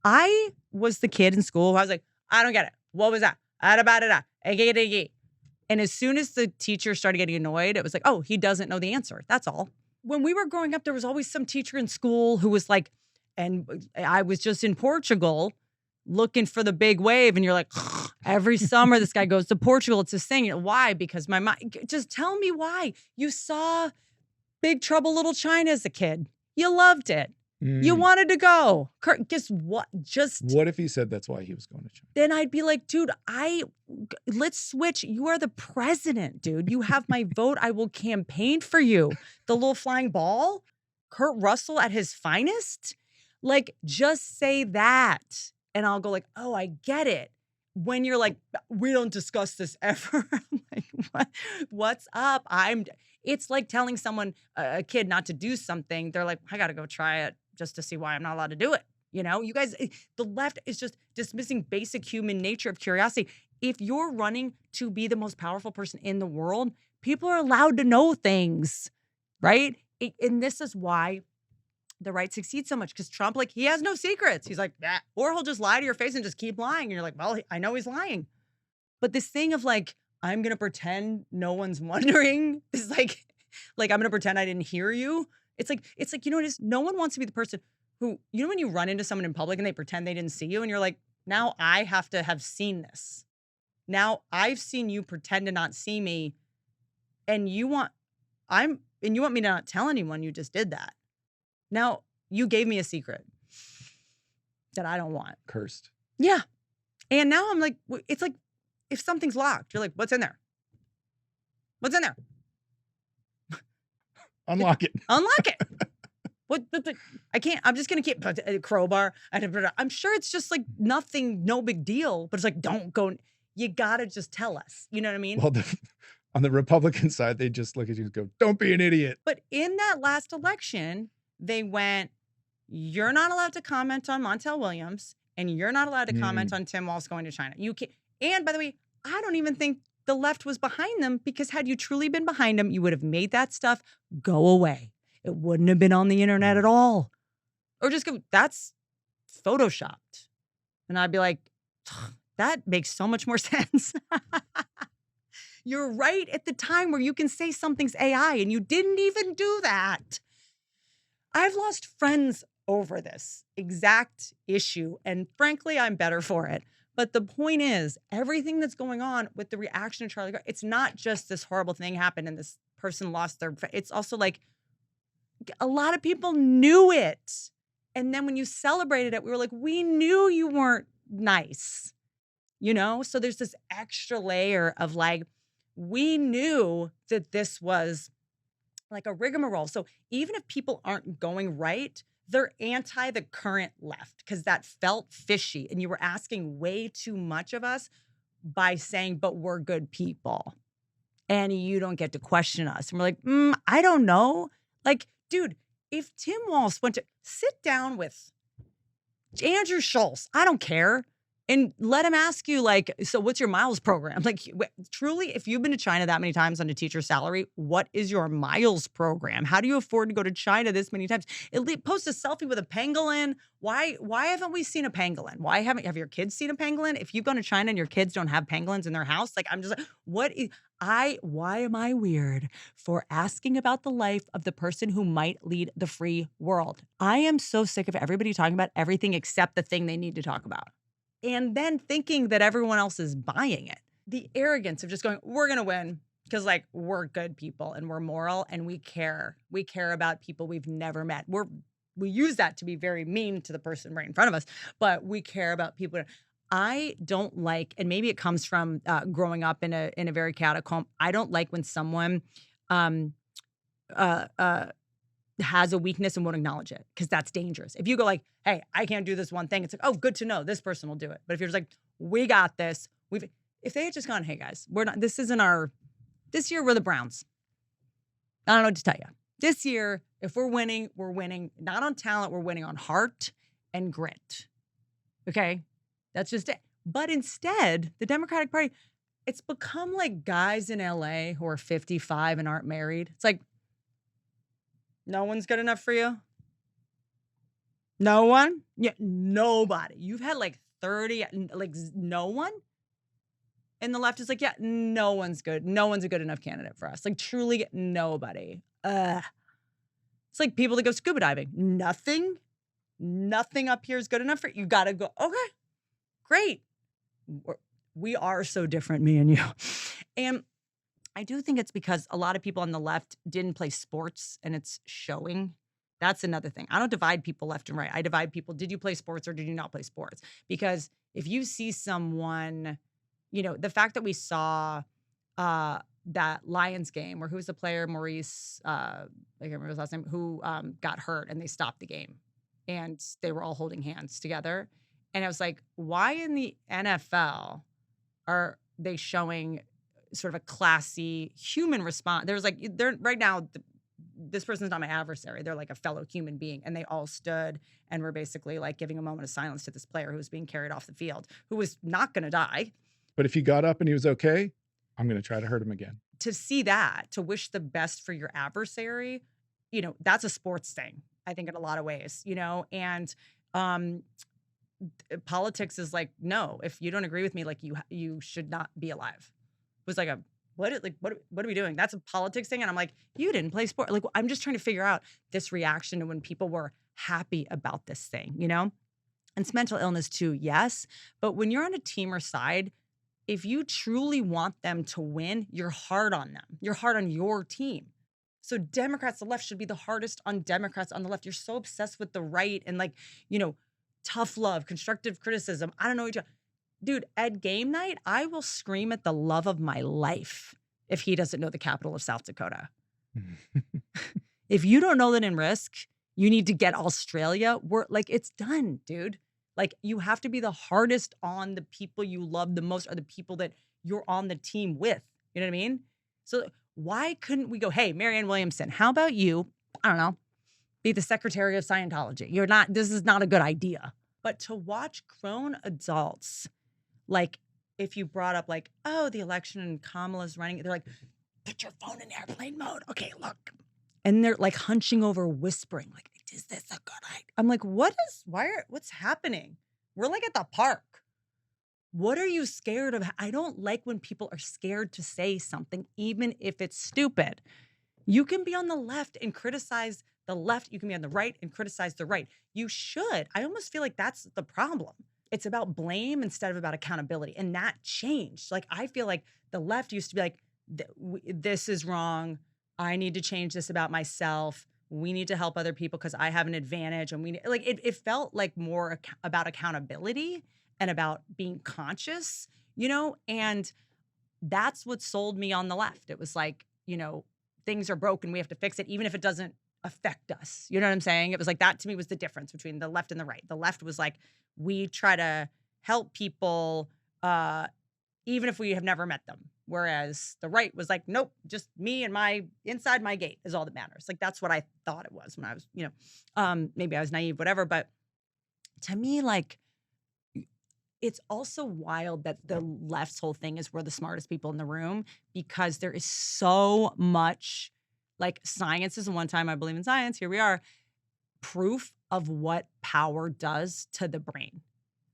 I was the kid in school who I was like, I don't get it. What was that? And as soon as the teacher started getting annoyed, it was like, oh, he doesn't know the answer. That's all. When we were growing up, there was always some teacher in school who was like, and I was just in Portugal looking for the big wave. And you're like, every summer this guy goes to Portugal. It's this thing. Why? Because my mind, just tell me why. You saw Big Trouble Little China as a kid. You loved it. You wanted to go. Kirk, guess what? What if he said that's why he was going to China? Then I'd be like, dude, let's switch. You are the president, dude. You have my vote. I will campaign for you. The little flying ball, Kurt Russell at his finest. Like, just say that. And I'll go like, oh, I get it. When you're like, we don't discuss this ever. I'm like, what? What's up? It's like telling someone, a kid not to do something. They're like, I got to go try it just to see why I'm not allowed to do it. You guys, the left is just dismissing basic human nature of curiosity. If you're running to be the most powerful person in the world, people are allowed to know things, right? And this is why the right succeeds so much, because Trump, like, he has no secrets. He's like, nah. Or he'll just lie to your face and just keep lying. And you're like, well, I know he's lying. But this thing of like, I'm going to pretend no one's wondering is like I'm going to pretend I didn't hear you. It's like, you know what it is? No one wants to be the person who, when you run into someone in public and they pretend they didn't see you and you're like, now I have to have seen this. Now I've seen you pretend to not see me and you want me to not tell anyone you just did that. Now you gave me a secret that I don't want. Cursed. Yeah. And now I'm like, it's like, if something's locked, you're like, what's in there? What's in there? Unlock it. Unlock it. What? I can't. I'm just going to keep a crowbar. I'm sure it's just like nothing, no big deal. But it's like, don't go. You got to just tell us. You know what I mean? Well, on the Republican side, they just look at you and go, don't be an idiot. But in that last election, they went, you're not allowed to comment on Montel Williams. And you're not allowed to comment on Tim Walz going to China. You can't. And by the way, I don't even think the left was behind them, because had you truly been behind them, you would have made that stuff go away. It wouldn't have been on the internet at all. Or just go, that's photoshopped. And I'd be like, that makes so much more sense. You're right at the time where you can say something's AI and you didn't even do that. I've lost friends over this exact issue. And frankly, I'm better for it. But the point is, everything that's going on with the reaction to Charlie Kirk, it's not just this horrible thing happened and this person lost their, it's also like a lot of people knew it. And then when you celebrated it, we were like, we knew you weren't nice, you know? So there's this extra layer of like, we knew that this was like a rigmarole. So even if people aren't going right, they're anti the current left because that felt fishy. And you were asking way too much of us by saying, but we're good people. And you don't get to question us. And we're like, I don't know. Like, dude, if Tim Walz went to sit down with Andrew Schultz, I don't care. And let him ask you, like, so what's your miles program? Like, truly, if you've been to China that many times on a teacher's salary, what is your miles program? How do you afford to go to China this many times? Post a selfie with a pangolin. Why haven't we seen a pangolin? Have your kids seen a pangolin? If you've gone to China and your kids don't have pangolins in their house, like, I'm just like, why am I weird for asking about the life of the person who might lead the free world? I am so sick of everybody talking about everything except the thing they need to talk about. And then thinking that everyone else is buying it. The arrogance of just going, we're going to win because like we're good people and we're moral and we care. We care about people we've never met. We use that to be very mean to the person right in front of us, but we care about people. I don't like, and maybe it comes from growing up in a very chaotic home. I don't like when someone has a weakness and won't acknowledge it because that's dangerous. If you go like, hey, I can't do this one thing, it's like, oh, good to know this person will do it. But if you're just like, we got this, if they had just gone, hey guys, this year we're the Browns. I don't know what to tell you. This year, if we're winning not on talent, we're winning on heart and grit. Okay? That's just it. But instead, the Democratic Party, it's become like guys in LA who are 55 and aren't married. It's like, no one's good enough for you? No one? Yeah, nobody. You've had like 30, like no one? And the left is like, yeah, no one's good. No one's a good enough candidate for us. Like truly nobody. It's like people that go scuba diving. Nothing up here is good enough for you. You got to go, okay, great. We are so different, me and you. And I do think it's because a lot of people on the left didn't play sports and it's showing. That's another thing. I don't divide people left and right. I divide people, did you play sports or did you not play sports? Because if you see someone, you know, the fact that we saw that Lions game where who's the player, Maurice, I can't remember his last name, who got hurt and they stopped the game and they were all holding hands together. And I was like, why in the NFL are they showing sort of a classy human response? There's like, they're right now, this person's not my adversary. They're like a fellow human being. And they all stood and were basically like giving a moment of silence to this player who was being carried off the field, who was not going to die. But if he got up and he was okay, I'm going to try to hurt him again. To see that, to wish the best for your adversary, you know, that's a sports thing, I think, in a lot of ways, you know, and politics is like, no, if you don't agree with me, like you should not be alive. It was like what are we doing? That's a politics thing. And I'm like, you didn't play sport. Like, I'm just trying to figure out this reaction to when people were happy about this thing, you know? And it's mental illness too, yes. But when you're on a team or side, if you truly want them to win, you're hard on them. You're hard on your team. So Democrats, the left should be the hardest on Democrats on the left. You're so obsessed with the right and like, you know, tough love, constructive criticism. I don't know. Dude, at game night, I will scream at the love of my life if he doesn't know the capital of South Dakota. If you don't know that in Risk, you need to get Australia. We're like, it's done, dude. Like, you have to be the hardest on the people you love the most or the people that you're on the team with. You know what I mean? So why couldn't we go, hey, Marianne Williamson, how about you, I don't know, be the secretary of Scientology? This is not a good idea. But to watch grown adults, like if you brought up like, oh, the election and Kamala's running, they're like, put your phone in airplane mode. Okay, look. And they're like hunching over, whispering, like, is this a good idea? I'm like, what's happening? We're like at the park. What are you scared of? I don't like when people are scared to say something, even if it's stupid. You can be on the left and criticize the left. You can be on the right and criticize the right. You should. I almost feel like that's the problem. It's about blame instead of about accountability. And that changed. Like, I feel like the left used to be like, this is wrong. I need to change this about myself. We need to help other people because I have an advantage. And it felt like more about accountability and about being conscious, and that's what sold me on the left. It was like, things are broken. We have to fix it, even if it doesn't affect us. You know what I'm saying? It was like that to me was the difference between the left and the right. The left was like, we try to help people, even if we have never met them. Whereas the right was like, nope, just me and my inside my gate is all that matters. Like, that's what I thought it was when I was, maybe I was naive, whatever. But to me, like, it's also wild that the left's whole thing is we're the smartest people in the room, because there is so much, like, science is one time I believe in science. Here we are, proof of what power does to the brain.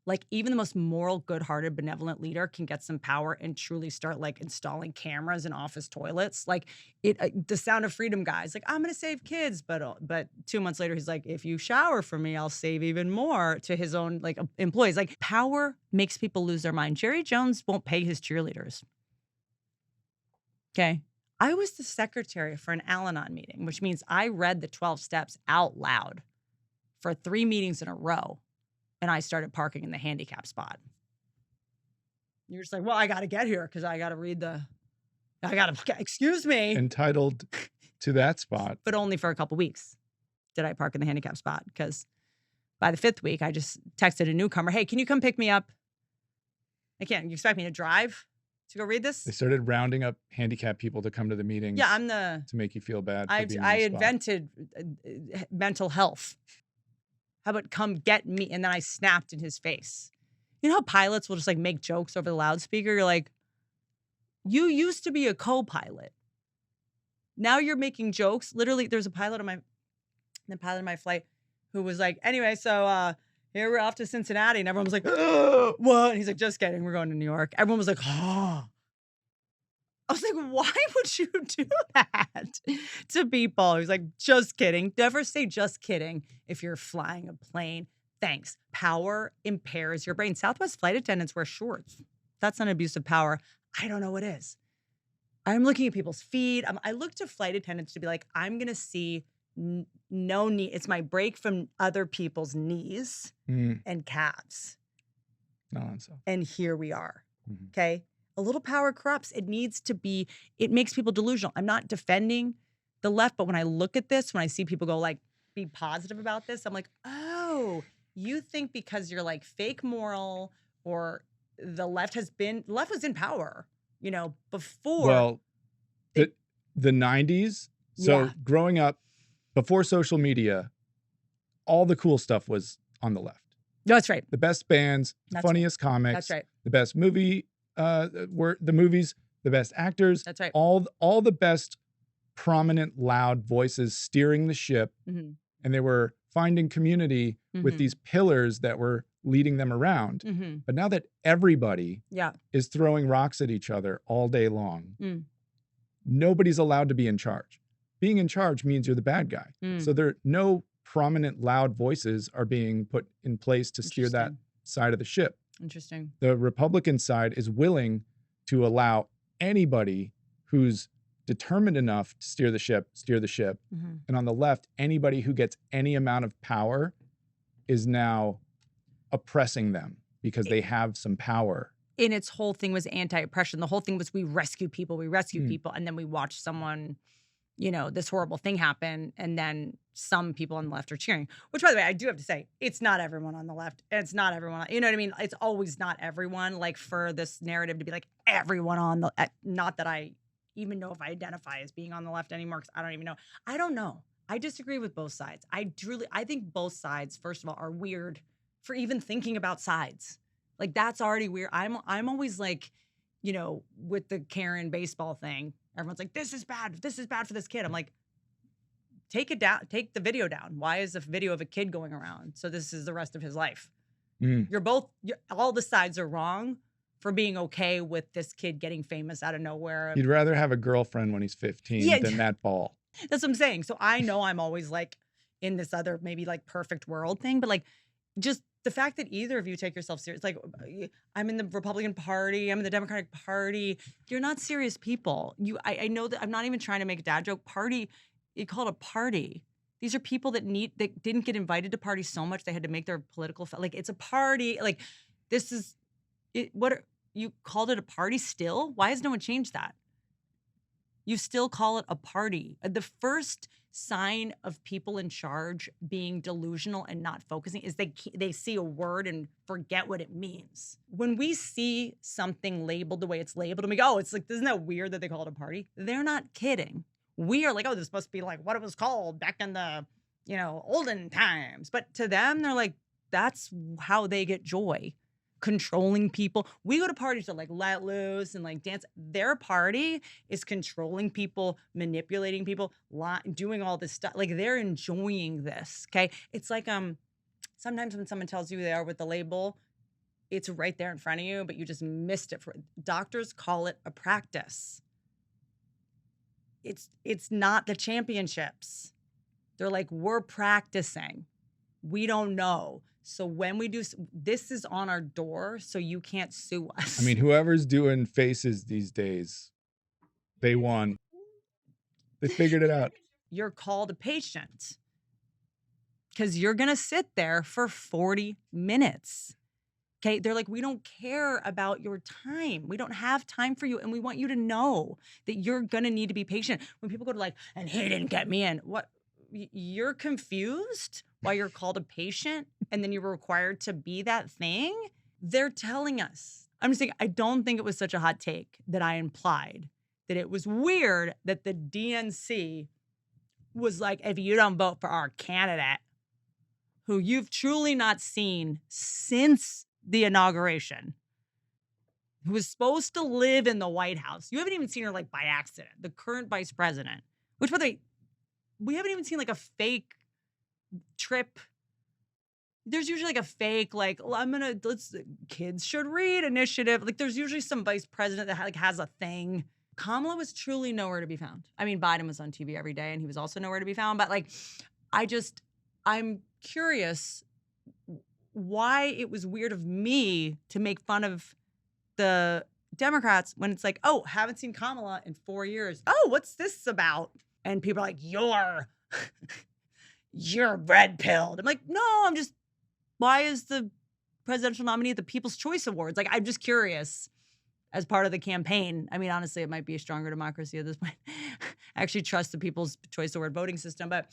Like, even the most moral, good-hearted, benevolent leader can get some power and truly start, like, installing cameras in office toilets. Like, the Sound of Freedom guy's like, I'm going to save kids. But 2 months later, he's like, if you shower for me, I'll save even more, to his own, like, employees. Like, power makes people lose their mind. Jerry Jones won't pay his cheerleaders. Okay? I was the secretary for an Al-Anon meeting, which means I read the 12 steps out loud for 3 meetings in a row. And I started parking in the handicap spot. You're just like, well, I got to get here because I got to read excuse me. Entitled to that spot. But only for a couple weeks did I park in the handicap spot, because by the 5th week, I just texted a newcomer, hey, can you come pick me up? I can't. You expect me to drive to go read this? They started rounding up handicapped people to come to the meetings. Yeah, to make you feel bad. I invented mental health. How about come get me? And then I snapped in his face. You know how pilots will just like make jokes over the loudspeaker? You're like, you used to be a co-pilot. Now you're making jokes. Literally, there's a pilot on my flight who was like, anyway, so here we're off to Cincinnati. And everyone was like, what? And he's like, just kidding. We're going to New York. Everyone was like, oh. I was like, why would you do that to people? He was like, just kidding. Never say just kidding if you're flying a plane. Thanks. Power impairs your brain. Southwest flight attendants wear shorts. That's not abuse of power. I don't know what is. I'm looking at people's feet. I look to flight attendants to be like, I'm going to see no knee. It's my break from other people's knees and calves. Nonsense. And here we are. Okay. A little power corrupts. It makes people delusional. I'm not defending the left, but when I look at this, when I see people go like, be positive about this, I'm like, oh, you think because you're like fake moral, or the left was in power, before. Well, the 90s. So Yeah. growing up before social media, all the cool stuff was on the left. That's right. The best bands, the funniest comics. That's right. The best were the movies, the best actors. That's right. All the best prominent, loud voices steering the ship. Mm-hmm. And they were finding community with these pillars that were leading them around. Mm-hmm. But now that everybody is throwing rocks at each other all day long, nobody's allowed to be in charge. Being in charge means you're the bad guy. So no prominent, loud voices are being put in place to steer that side of the ship. Interesting. The Republican side is willing to allow anybody who's determined enough to steer the ship. And on the left, anybody who gets any amount of power is now oppressing them because they have some power. And its whole thing was anti-oppression. The whole thing was we rescue people. And then we watch someone, this horrible thing happen. And then some people on the left are cheering, which, by the way, I do have to say, it's not everyone on the left. And it's not everyone, you know what I mean? It's always not everyone. Like, for this narrative to be like everyone on the, not that I even know if I identify as being on the left anymore, because I don't even know. I don't know. I disagree with both sides. I think both sides, first of all, are weird for even thinking about sides. Like, that's already weird. I'm always like, with the Karen baseball thing, everyone's like, this is bad for this kid. I'm like, take it down, take the video down. Why is a video of a kid going around? So this is the rest of his life. All the sides are wrong for being okay with this kid getting famous out of nowhere. He'd rather have a girlfriend when he's 15 than that ball. That's what I'm saying. So I know I'm always like in this other maybe like perfect world thing, but like just the fact that either of you take yourself serious, like I'm in the Republican Party, I'm in the Democratic Party. You're not serious people. I know that I'm not even trying to make a dad joke. Party, you call it a party. These are people that didn't get invited to parties so much they had to make their political, like it's a party. Like this is it. You called it a party still? Why has no one changed that? You still call it a party. The first sign of people in charge being delusional and not focusing is they see a word and forget what it means. When we see something labeled the way it's labeled and we go, oh, it's like, isn't that weird that they call it a party? They're not kidding. We are like, oh, this must be like what it was called back in the, olden times. But to them, they're like, that's how they get joy. Controlling people. We go to parties to like let loose and like dance. Their party is controlling people, manipulating people, doing all this stuff. Like they're enjoying this. Okay. It's like sometimes when someone tells you they are with the label, it's right there in front of you, but you just missed it. Doctors call it a practice. It's not the championships. They're like, we're practicing. We don't know. So when we do, this is on our door, so you can't sue us. I mean, whoever's doing faces these days, they won. They figured it out. You're called a patient because you're going to sit there for 40 minutes. Okay. They're like, we don't care about your time. We don't have time for you. And we want you to know that you're going to need to be patient. When people go to like, and he didn't get me in, what? You're confused why you're called a patient and then you were required to be that thing? They're telling us. I'm just saying, I don't think it was such a hot take that I implied that it was weird that the DNC was like, if you don't vote for our candidate, who you've truly not seen since the inauguration, who was supposed to live in the White House. You haven't even seen her like by accident. The current vice president, which by the way, we haven't even seen like a fake trip. There's usually like a fake, like, kids should read initiative. Like there's usually some vice president that has a thing. Kamala was truly nowhere to be found. I mean, Biden was on TV every day and he was also nowhere to be found. But like, I'm curious why it was weird of me to make fun of the Democrats when it's like, oh, haven't seen Kamala in 4 years. Oh, what's this about? And people are like, you're red-pilled. I'm like, no, why is the presidential nominee at the People's Choice Awards? Like, I'm just curious as part of the campaign. I mean, honestly, it might be a stronger democracy at this point. I actually trust the People's Choice Award voting system. But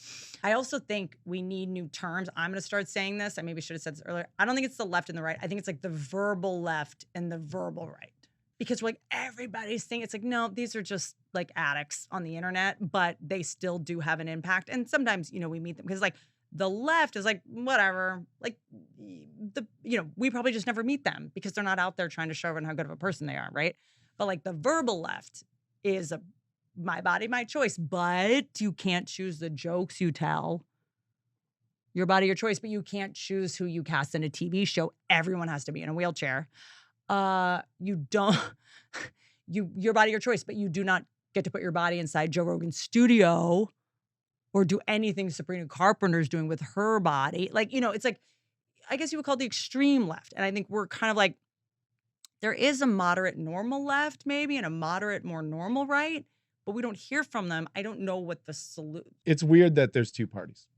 I also think we need new terms. I'm going to start saying this. I maybe should have said this earlier. I don't think it's the left and the right. I think it's like the verbal left and the verbal right. Because we're like, everybody's saying, it's like, no, these are just like addicts on the internet, but they still do have an impact. And sometimes, we meet them because like the left is like, whatever, like we probably just never meet them because they're not out there trying to show everyone how good of a person they are. Right. But like the verbal left is my body, my choice, but you can't choose the jokes you tell. Your body, your choice, but you can't choose who you cast in a TV show. Everyone has to be in a wheelchair. You don't, your body, your choice, but you do not get to put your body inside Joe Rogan's studio or do anything Sabrina Carpenter's doing with her body. Like, it's like, I guess you would call it the extreme left. And I think we're kind of like, there is a moderate normal left maybe and a moderate more normal right, but we don't hear from them. I don't know what the solution. It's weird that there's two parties.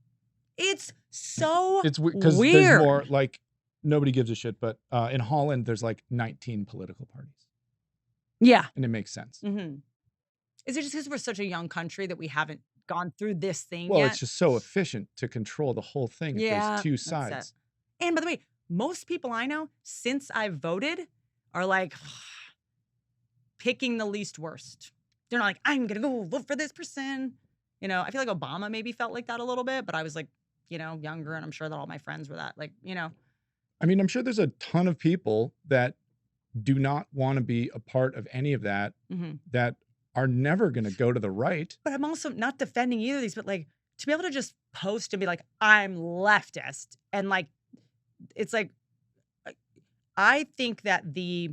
It's so it's because there's more like, nobody gives a shit, but in Holland, there's like 19 political parties. Yeah. And it makes sense. Mm-hmm. Is it just because we're such a young country that we haven't gone through this thing yet? Well, it's just so efficient to control the whole thing if there's two sides. And by the way, most people I know, since I've voted, are like picking the least worst. They're not like, I'm going to go vote for this person. I feel like Obama maybe felt like that a little bit, but I was like, younger, and I'm sure that all my friends were that. Like, I mean, I'm sure there's a ton of people that do not want to be a part of any of that, that are never going to go to the right. But I'm also not defending either of these, but like, to be able to just post and be like, I'm leftist. And like, it's like, I think that the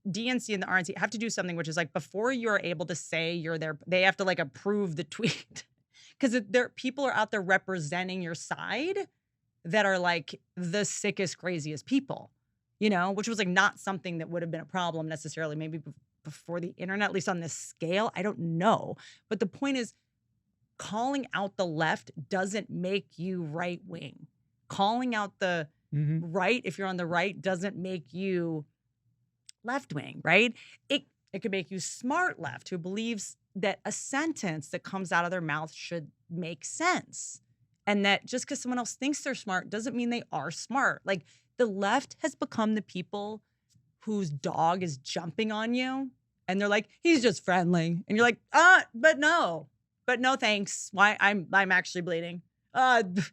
DNC and the RNC have to do something, which is like, before you're able to say you're there, they have to like approve the tweet. Because people are out there representing your side that are like the sickest, craziest people, which was like not something that would have been a problem necessarily maybe before the internet, at least on this scale. I don't know. But the point is, calling out the left doesn't make you right wing. Calling out the right, if you're on the right, doesn't make you left wing, right? It could make you smart left, who believes that a sentence that comes out of their mouth should make sense. And that just because someone else thinks they're smart doesn't mean they are smart. Like, the left has become the people whose dog is jumping on you and they're like, he's just friendly. And you're like, but no, thanks. Why? I'm actually bleeding. He's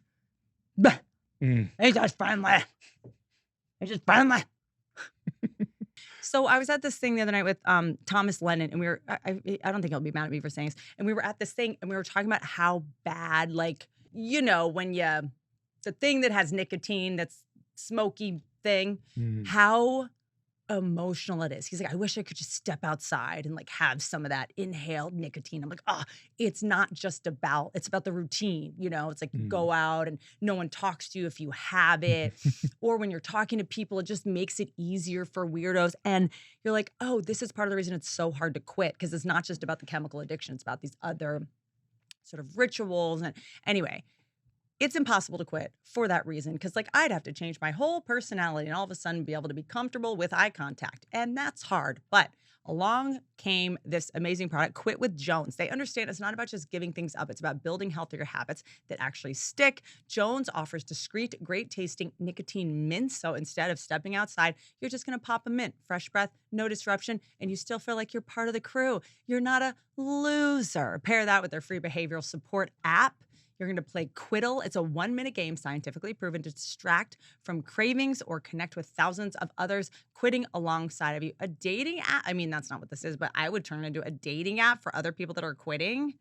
just friendly. He's just friendly. So I was at this thing the other night with Thomas Lennon, and we were, I don't think he'll be mad at me for saying this. And we were at this thing and we were talking about how bad, like, when the thing that has nicotine, that's smoky thing, how emotional it is. He's like, I wish I could just step outside and like have some of that inhaled nicotine. I'm like, it's not just about, it's about the routine. It's like you go out and no one talks to you if you have it. Or when you're talking to people, it just makes it easier for weirdos. And you're like, oh, this is part of the reason it's so hard to quit, because it's not just about the chemical addiction. It's about these other sort of rituals. And anyway, it's impossible to quit for that reason, because like I'd have to change my whole personality and all of a sudden be able to be comfortable with eye contact. And that's hard. But along came this amazing product, Quit with Jones. They understand it's not about just giving things up. It's about building healthier habits that actually stick. Jones offers discreet, great tasting nicotine mints. So instead of stepping outside, you're just going to pop a mint, fresh breath, no disruption, and you still feel like you're part of the crew. You're not a loser. Pair that with their free behavioral support app. You're going to play Quiddle. It's a 1-minute game scientifically proven to distract from cravings or connect with thousands of others quitting alongside of you. A dating app. I mean, that's not what this is, but I would turn it into a dating app for other people that are quitting.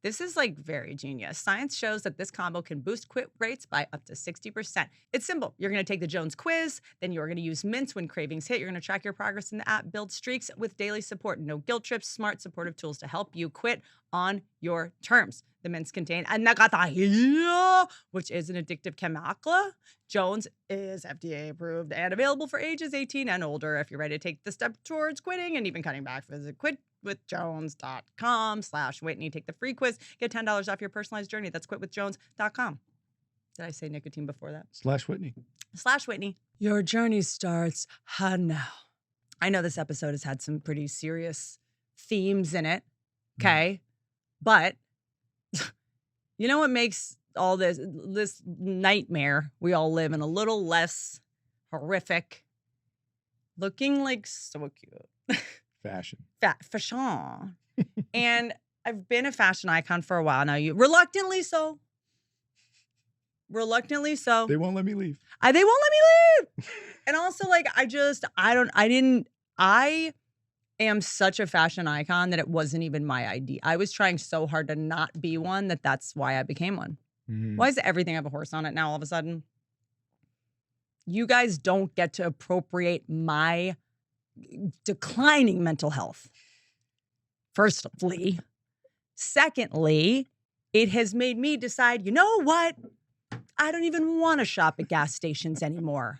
This is like very genius. Science shows that this combo can boost quit rates by up to 60%. It's simple. You're going to take the Jones quiz, then you're going to use mints when cravings hit. You're going to track your progress in the app, build streaks with daily support, no guilt trips, smart supportive tools to help you quit on your terms. The mints contain anecdotes, which is an addictive chemical. Jones is FDA approved and available for ages 18 and older. If you're ready to take the step towards quitting and even cutting back, visit quitwithjones.com/Whitney. Take the free quiz. Get $10 off your personalized journey. That's quitwithjones.com. Did I say nicotine before that? /Whitney. /Whitney. Your journey starts now. I know this episode has had some pretty serious themes in it. Okay. But you know what makes all this nightmare we all live in a little less horrific? Looking like so cute. Fashion. Fashion. And I've been a fashion icon for a while now. Reluctantly so. They won't let me leave. They won't let me leave. And also, like, I am such a fashion icon that it wasn't even my idea. I was trying so hard to not be one that's why I became one. Why is everything have a horse on it now all of a sudden? You guys don't get to appropriate my declining mental health. Firstly. Secondly, it has made me decide, you know what? I don't even want to shop at gas stations anymore,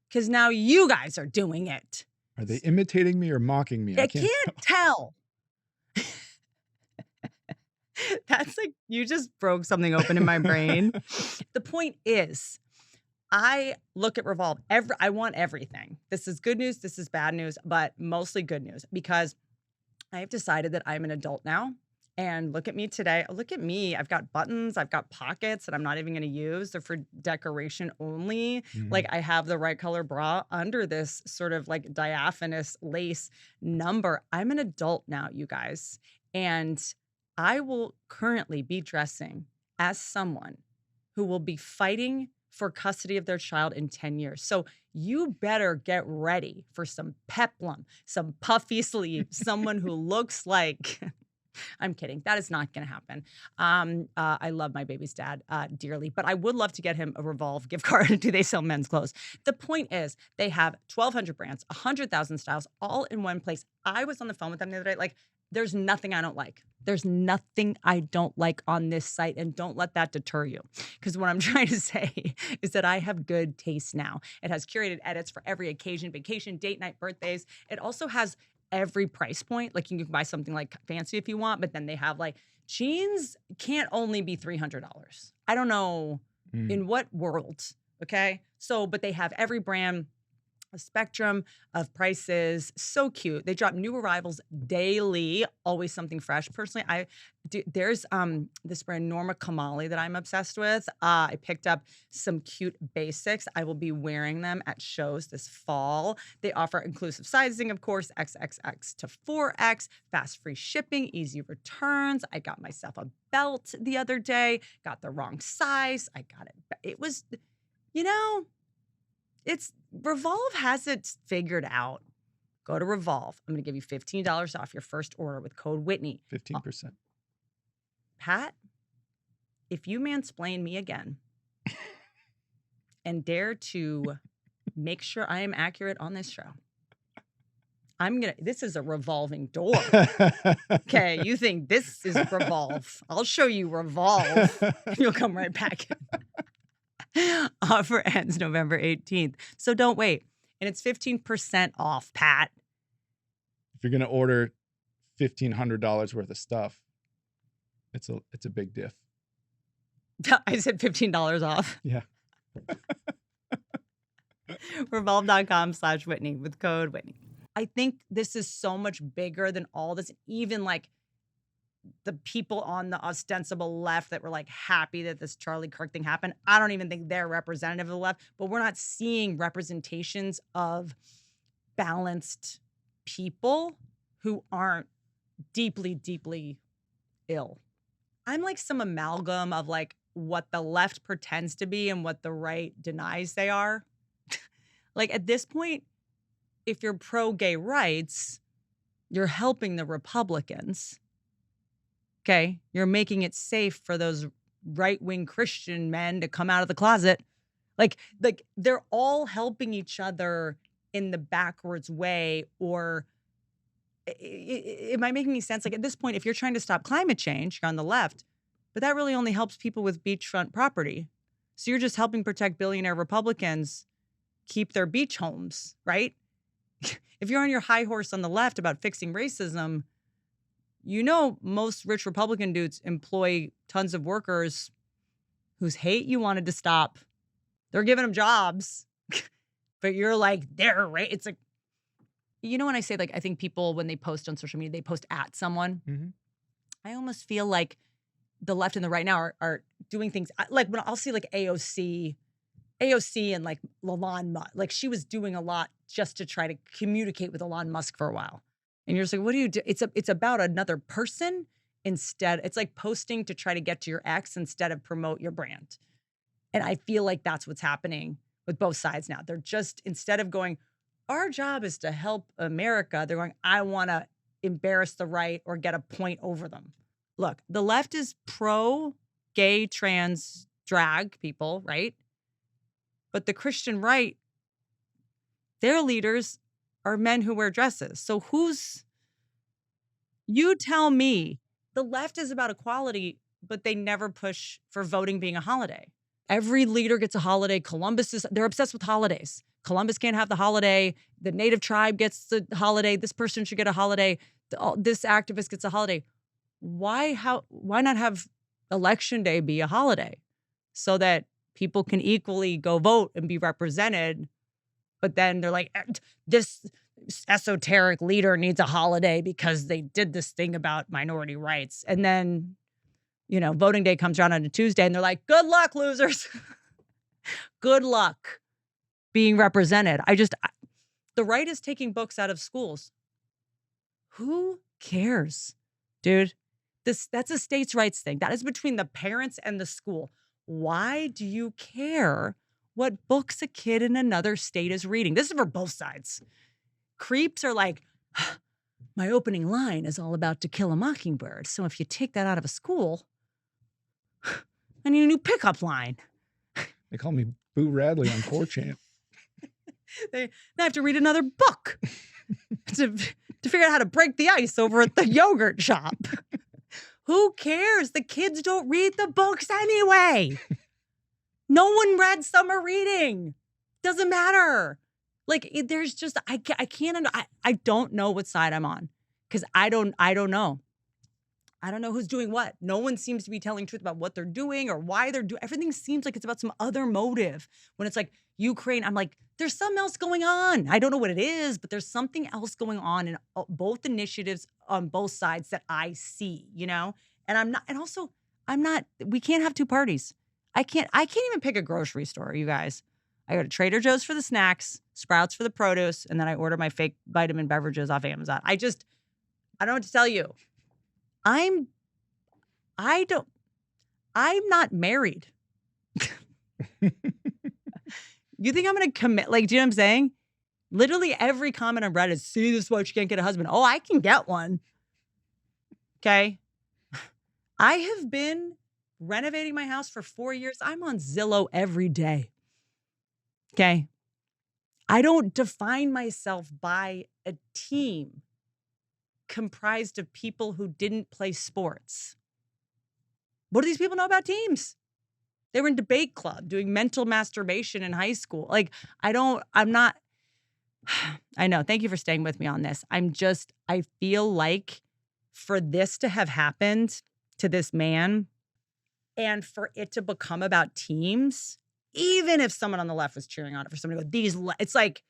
because now you guys are doing it. Are they imitating me or mocking me? I can't tell. That's like, you just broke something open in my brain. The point is, I look at Revolve. I want everything. This is good news. This is bad news, but mostly good news, because I have decided that I'm an adult now. And look at me today. Look at me. I've got buttons. I've got pockets that I'm not even going to use. They're for decoration only. Like, I have the right color bra under this sort of like diaphanous lace number. I'm an adult now, you guys. And I will currently be dressing as someone who will be fighting for custody of their child in 10 years. So you better get ready for some peplum, some puffy sleeves, someone who looks like I'm kidding. That is not going to happen. I love my baby's dad dearly, but I would love to get him a Revolve gift card. Do they sell men's clothes? The point is, they have 1,200 brands, 100,000 styles, all in one place. I was on the phone with them the other day. Like, there's nothing I don't like. There's nothing I don't like on this site, and don't let that deter you. Because what I'm trying to say is that I have good taste now. It has curated edits for every occasion, vacation, date night, birthdays. It also has every price point. Like, you can buy something like fancy if you want, but then they have like jeans can't only be $300. I don't know in what world. Okay. So, but they have every brand, a spectrum of prices. So cute. They drop new arrivals daily, always something fresh. Personally, there's this brand Norma Kamali that I'm obsessed with. I picked up some cute basics. I will be wearing them at shows this fall. They offer inclusive sizing, of course, XXX to 4X, fast free shipping, easy returns. I got myself a belt the other day, got the wrong size. I got it. It was, it's Revolve has it figured out. Go to Revolve. I'm going to give you $15 off your first order with code Whitney. 15%. Pat, if you mansplain me again and dare to make sure I am accurate on this show, this is a revolving door. Okay, you think this is Revolve. I'll show you Revolve. And you'll come right back in. Offer ends November 18th. So don't wait. And it's 15% off, Pat. If you're going to order $1,500 worth of stuff, it's a big diff. I said $15 off. Yeah. Revolve.com/Whitney with code Whitney. I think this is so much bigger than all this. Even like the people on the ostensible left that were like happy that this Charlie Kirk thing happened. I don't even think they're representative of the left, but we're not seeing representations of balanced people who aren't deeply, deeply ill. I'm like some amalgam of like what the left pretends to be and what the right denies they are. Like at this point, if you're pro-gay rights, you're helping the Republicans. Okay, you're making it safe for those right-wing Christian men to come out of the closet. Like they're all helping each other in the backwards way. Or am I making any sense? Like at this point, if you're trying to stop climate change, you're on the left, but that really only helps people with beachfront property. So you're just helping protect billionaire Republicans keep their beach homes, right? If you're on your high horse on the left about fixing racism, most rich Republican dudes employ tons of workers whose hate you wanted to stop. They're giving them jobs, but you're like, they're right. It's like, when I say like, I think people, when they post on social media, they post at someone. Mm-hmm. I almost feel like the left and the right now are doing things like when I'll see like AOC and like Elon Musk, like she was doing a lot just to try to communicate with Elon Musk for a while. And you're just like, what do you do? It's about another person instead. It's like posting to try to get to your ex instead of promote your brand. And I feel like that's what's happening with both sides now. They're just, instead of going, our job is to help America, they're going, I want to embarrass the right or get a point over them. Look, the left is pro-gay, trans, drag people, right? But the Christian right, their leaders are men who wear dresses. So you tell me, the left is about equality, but they never push for voting being a holiday. Every leader gets a holiday. They're obsessed with holidays. Columbus can't have the holiday. The native tribe gets the holiday. This person should get a holiday. This activist gets a holiday. Why not have Election Day be a holiday so that people can equally go vote and be represented? But then they're like, this esoteric leader needs a holiday because they did this thing about minority rights. And then, voting day comes around on a Tuesday and they're like, good luck, losers. Good luck being represented. The right is taking books out of schools. Who cares, dude? That's a states' rights thing. That is between the parents and the school. Why do you care what books a kid in another state is reading? This is for both sides. Creeps are like, my opening line is all about To Kill a Mockingbird. So if you take that out of a school, I need a new pickup line. They call me Boo Radley on 4chan. I have to read another book to figure out how to break the ice over at the yogurt shop. Who cares? The kids don't read the books anyway. No one read summer reading. Doesn't matter. Like, there's just, I don't know what side I'm on, because I don't know. I don't know who's doing what. No one seems to be telling truth about what they're doing or why they're doing. Everything seems like it's about some other motive. When it's like Ukraine, I'm like, there's something else going on. I don't know what it is, but there's something else going on in both initiatives on both sides that I see, you know? And I'm not, we can't have two parties. I can't even pick a grocery store, you guys. I go to Trader Joe's for the snacks, Sprouts for the produce, and then I order my fake vitamin beverages off Amazon. I don't know what to tell you. I'm not married. You think I'm going to commit? Like, do you know what I'm saying? Literally every comment I've read is, see, this is why you can't get a husband. Oh, I can get one. Okay. I have been renovating my house for 4 years. I'm on Zillow every day. Okay. I don't define myself by a team comprised of people who didn't play sports. What do these people know about teams? They were in debate club doing mental masturbation in high school. Like, I know. Thank you for staying with me on this. I feel like for this to have happened to this man and for it to become about teams, even if someone on the left was cheering on it, for someone to go, it's like,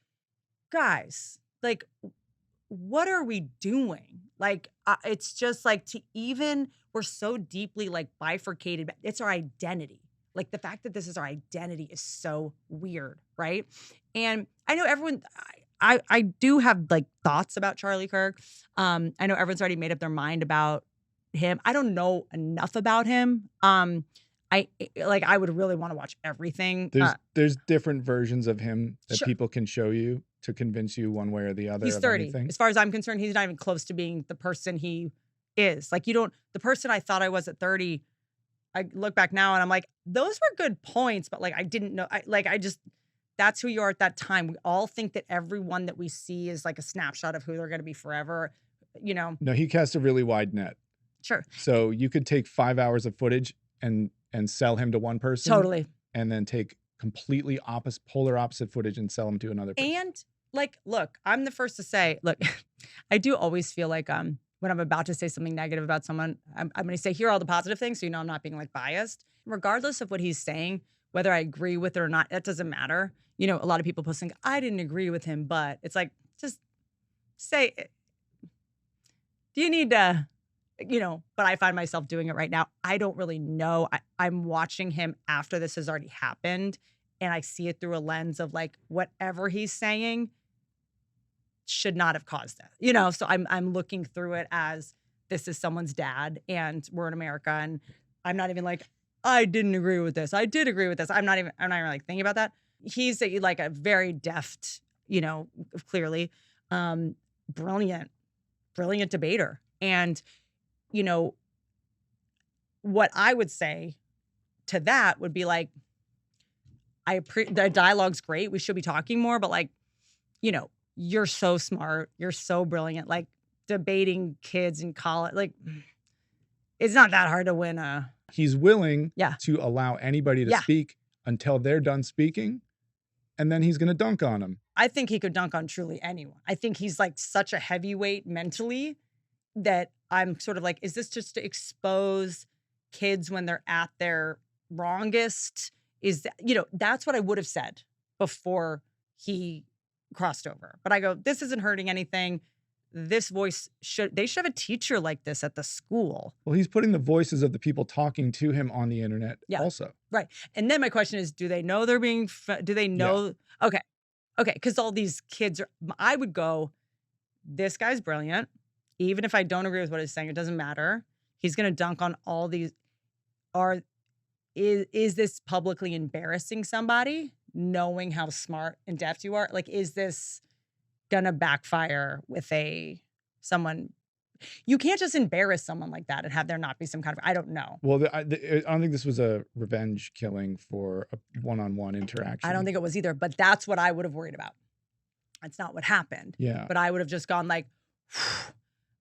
guys, like, what are we doing? Like, it's just like we're so deeply like bifurcated. It's our identity. Like, the fact that this is our identity is so weird, right? And I know everyone, I do have like thoughts about Charlie Kirk. I know everyone's already made up their mind about him. I don't know enough about him. I would really want to watch everything. There's different versions of him that Sure. people can show you to convince you one way or the other. He's of 30. anything. As far as I'm concerned, he's not even close to being the person he is. Like, the person I thought I was at 30, I look back now and I'm like, those were good points, but like, I didn't know. That's who you are at that time. We all think that everyone that we see is like a snapshot of who they're going to be forever, you know? No, he cast a really wide net. Sure. So you could take 5 hours of footage and sell him to one person. Totally. And then take completely polar opposite footage and sell him to another person. And like, look, I'm the first to say, look, I do always feel like when I'm about to say something negative about someone, I'm going to say, here are all the positive things, so you know I'm not being like biased. Regardless of what he's saying, whether I agree with it or not, that doesn't matter. You know, a lot of people posting, I didn't agree with him, but it's like, just say, do you need to, you know, but I find myself doing it right now. I don't really know. I'm watching him after this has already happened, and I see it through a lens of like, whatever he's saying should not have caused that, you know? So I'm looking through it as this is someone's dad and we're in America, and I'm not even like, I didn't agree with this. I did agree with this. I'm not even like thinking about that. He's like a very deft, you know, clearly, brilliant debater. And, you know, what I would say to that would be like, the dialogue's great. We should be talking more, but like, you know, you're so smart. You're so brilliant. Like, debating kids in college, like, it's not that hard to win He's willing Yeah. to allow anybody to Yeah. speak until they're done speaking, and then he's going to dunk on them. I think he could dunk on truly anyone. I think he's like such a heavyweight mentally that I'm sort of like, is this just to expose kids when they're at their wrongest? Is that, you know, that's what I would have said before he crossed over. But I go, this isn't hurting anything. This voice they should have a teacher like this at the school. Well, he's putting the voices of the people talking to him on the internet also. Right. And then my question is, do they know they're being, do they know? Yeah. Okay. Because all these kids I would go, this guy's brilliant. Even if I don't agree with what he's saying, it doesn't matter. He's going to dunk on all these. Is this publicly embarrassing somebody, knowing how smart and deft you are? Like, is this going to backfire with a someone, you can't just embarrass someone like that and have there not be some kind of, I don't know. Well, I don't think this was a revenge killing for a one-on-one interaction. I don't think it was either, but that's what I would have worried about. That's not what happened. Yeah. But I would have just gone like,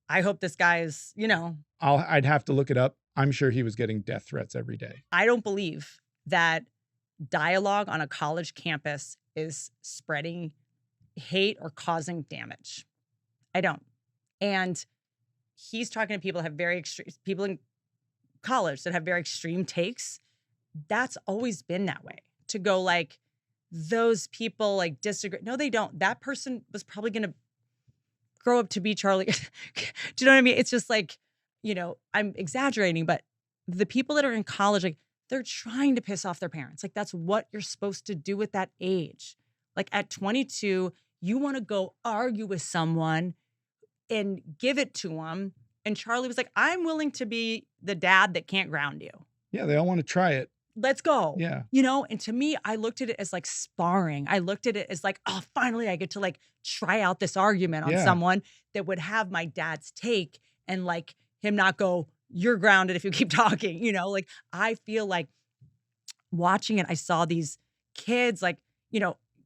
I hope this guy is, I'd have to look it up. I'm sure he was getting death threats every day. I don't believe that dialogue on a college campus is spreading hate or causing damage. I don't. And he's talking to people that have very extreme, people in college that have very extreme takes. That's always been that way. To go like, those people like disagree. No, they don't. That person was probably going to grow up to be Charlie. Do you know what I mean? It's just like, I'm exaggerating, but the people that are in college, like, they're trying to piss off their parents. Like, that's what you're supposed to do at that age. Like, at 22, you want to go argue with someone and give it to them. And Charlie was like, I'm willing to be the dad that can't ground you. Yeah, they all want to try it. Let's go. Yeah. And to me, I looked at it as like sparring. I looked at it as like, oh, finally I get to like try out this argument on someone that would have my dad's take and like him not go, you're grounded if you keep talking, like I feel like watching it, I saw these kids like,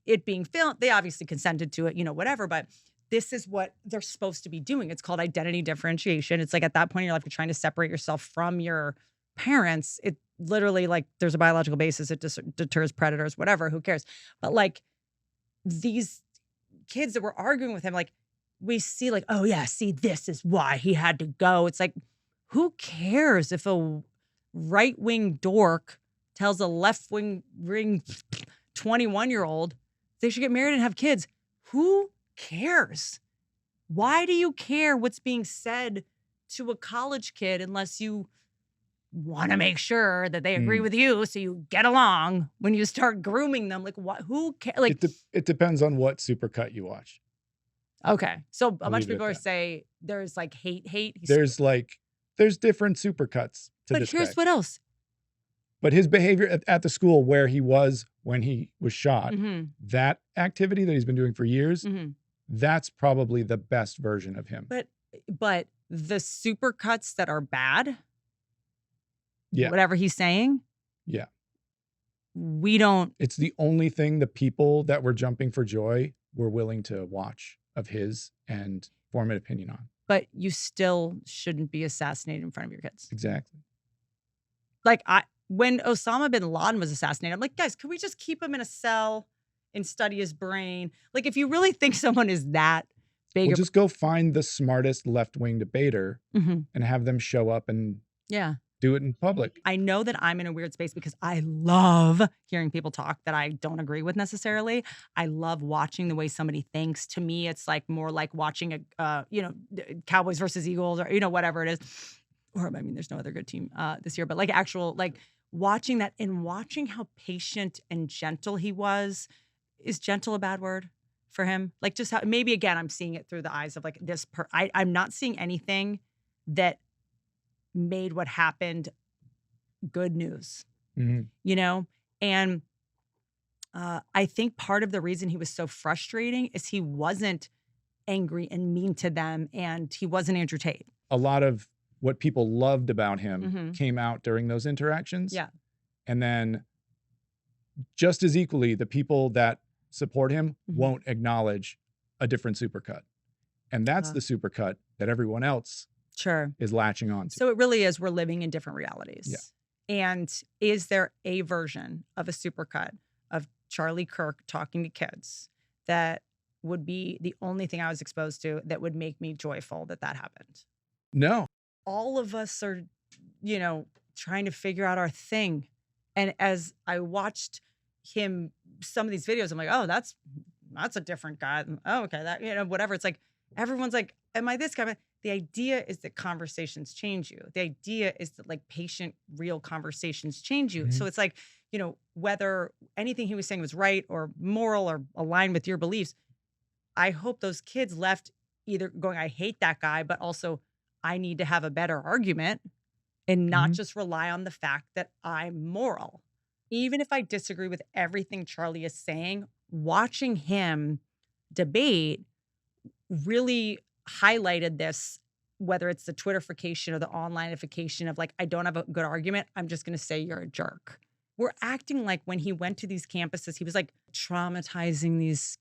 it being filmed. They obviously consented to it, whatever, but this is what they're supposed to be doing. It's called identity differentiation. It's like at that point in your life, you're trying to separate yourself from your parents. It literally like there's a biological basis. It deters predators, whatever, who cares? But like these kids that were arguing with him, like we see like, oh yeah, see, this is why he had to go. It's like, who cares if a right-wing dork tells a left-wing 21-year-old they should get married and have kids? Who cares? Why do you care what's being said to a college kid unless you want to make sure that they agree with you so you get along when you start grooming them? Like, what? Who cares? Like, it depends on what supercut you watch. Okay. So a I'll bunch of leave it people at are that. say there's like hate. There's different supercuts to But this here's guy. what else. But his behavior at the school where he was when he was shot, that activity that he's been doing for years, that's probably the best version of him. But the supercuts that are bad, Yeah. whatever he's saying, Yeah. we don't. It's the only thing the people that were jumping for joy were willing to watch of his and form an opinion on. But you still shouldn't be assassinated in front of your kids. Exactly. Like when Osama bin Laden was assassinated, I'm like, guys, can we just keep him in a cell and study his brain? Like, if you really think someone is that big, Well, just go find the smartest left-wing debater and have them show up and do it in public. I know that I'm in a weird space because I love hearing people talk that I don't agree with necessarily. I love watching the way somebody thinks. To me, it's like more like watching Cowboys versus Eagles or, whatever it is. Or, I mean, there's no other good team this year, but like actual, like watching that and watching how patient and gentle he was. Is gentle a bad word for him? Like just how, maybe again, I'm seeing it through the eyes of like this, I'm not seeing anything that made what happened good news, And I think part of the reason he was so frustrating is he wasn't angry and mean to them, and he wasn't Andrew Tate. A lot of what people loved about him came out during those interactions. Yeah. And then just as equally, the people that support him won't acknowledge a different supercut. And that's the supercut that everyone else is latching on to. So it really is, we're living in different realities. Yeah. And is there a version of a supercut of Charlie Kirk talking to kids that would be the only thing I was exposed to that would make me joyful that happened? No. All of us are, trying to figure out our thing. And as I watched him, some of these videos, I'm like, oh, that's a different guy. Oh, okay. That, whatever. It's like, everyone's like, am I this guy? The idea is that conversations change you. The idea is that like patient, real conversations change you. So it's like, whether anything he was saying was right or moral or aligned with your beliefs, I hope those kids left either going, I hate that guy, but also I need to have a better argument and not just rely on the fact that I'm moral. Even if I disagree with everything Charlie is saying, watching him debate really highlighted this, whether it's the Twitterification or the onlineification of like, I don't have a good argument, I'm just going to say you're a jerk. We're acting like when he went to these campuses, he was like traumatizing these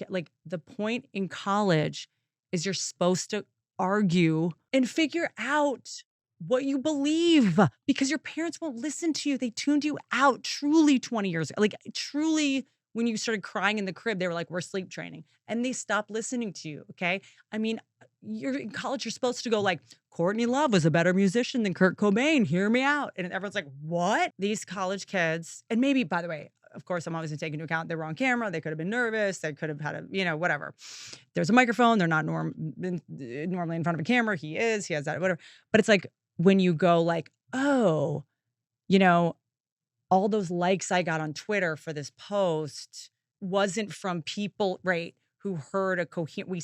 like the point in college is you're supposed to argue and figure out what you believe because your parents won't listen to you. They tuned you out truly 20 years ago. Like truly when you started crying in the crib, they were like, we're sleep training. And they stopped listening to you, okay? I mean, you're in college, you're supposed to go like, Courtney Love was a better musician than Kurt Cobain. Hear me out. And everyone's like, what? These college kids, and maybe, by the way, of course, I'm always going to take into account they were on camera. They could have been nervous. They could have had a, whatever. There's a microphone. They're not normally in front of a camera. He has that, whatever. But it's like when you go like, oh, all those likes I got on Twitter for this post wasn't from people, right, who heard a coherent,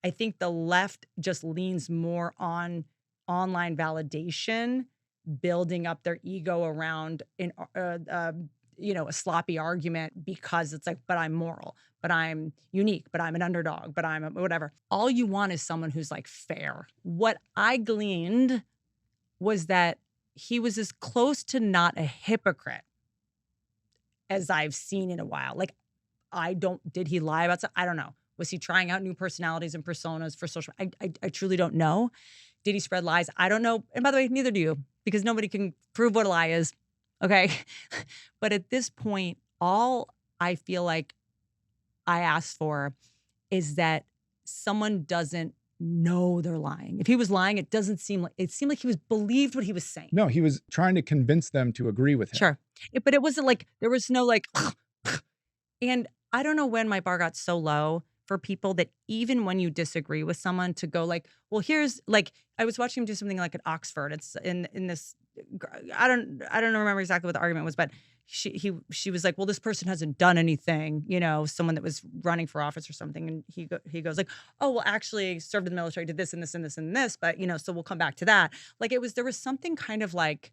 I think the left just leans more on online validation, building up their ego around a sloppy argument because it's like, but I'm moral, but I'm unique, but I'm an underdog, but I'm whatever. All you want is someone who's like fair. What I gleaned was that he was as close to not a hypocrite as I've seen in a while. Like, did he lie about something? I don't know. Was he trying out new personalities and personas for social? I truly don't know. Did he spread lies? I don't know. And by the way, neither do you, because nobody can prove what a lie is. Okay. But at this point, all I feel like I asked for is that someone doesn't know they're lying. If he was lying, it seemed like he believed what he was saying. No, he was trying to convince them to agree with him. Sure. But it wasn't like, there was no like, and I don't know when my bar got so low for people that even when you disagree with someone to go like, well, here's like, I was watching him do something like at Oxford. It's in this, I don't remember exactly what the argument was, but she was like, well, this person hasn't done anything, someone that was running for office or something. And he goes like, oh, well, actually served in the military, did this and this and this and this, but so we'll come back to that. Like there was something kind of like,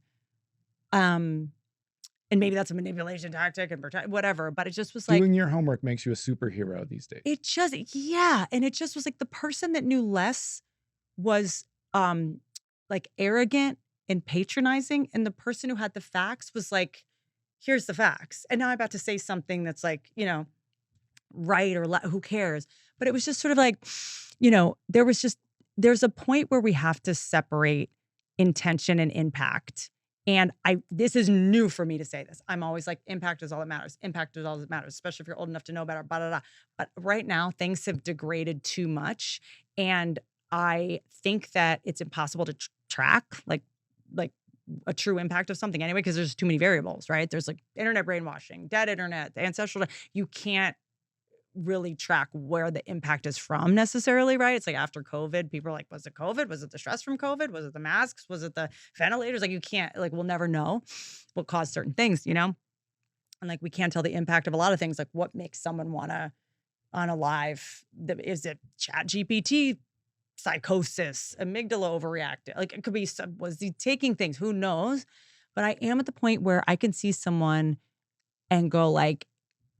and maybe that's a manipulation tactic and whatever, but it just was like, doing your homework makes you a superhero these days. It just, yeah. And it just was like the person that knew less was like arrogant and patronizing. And the person who had the facts was like, here's the facts. And now I'm about to say something that's like, right or who cares? But it was just sort of like, there's a point where we have to separate intention and impact. And this is new for me to say this. I'm always like, impact is all that matters. Impact is all that matters, especially if you're old enough to know better, blah, blah, blah. But right now, things have degraded too much. And I think that it's impossible to track like a true impact of something anyway, because there's too many variables, right? There's like internet brainwashing, dead internet, ancestral. You can't really track where the impact is from necessarily, right? It's like after COVID, people are like, was it COVID? Was it the stress from COVID? Was it the masks? Was it the ventilators? Like you can't, like we'll never know what caused certain things, And like we can't tell the impact of a lot of things, like what makes someone want to unalive. Is it Chat GPT, psychosis, amygdala overreacted? Like it could be, was he taking things? Who knows? But I am at the point where I can see someone and go like,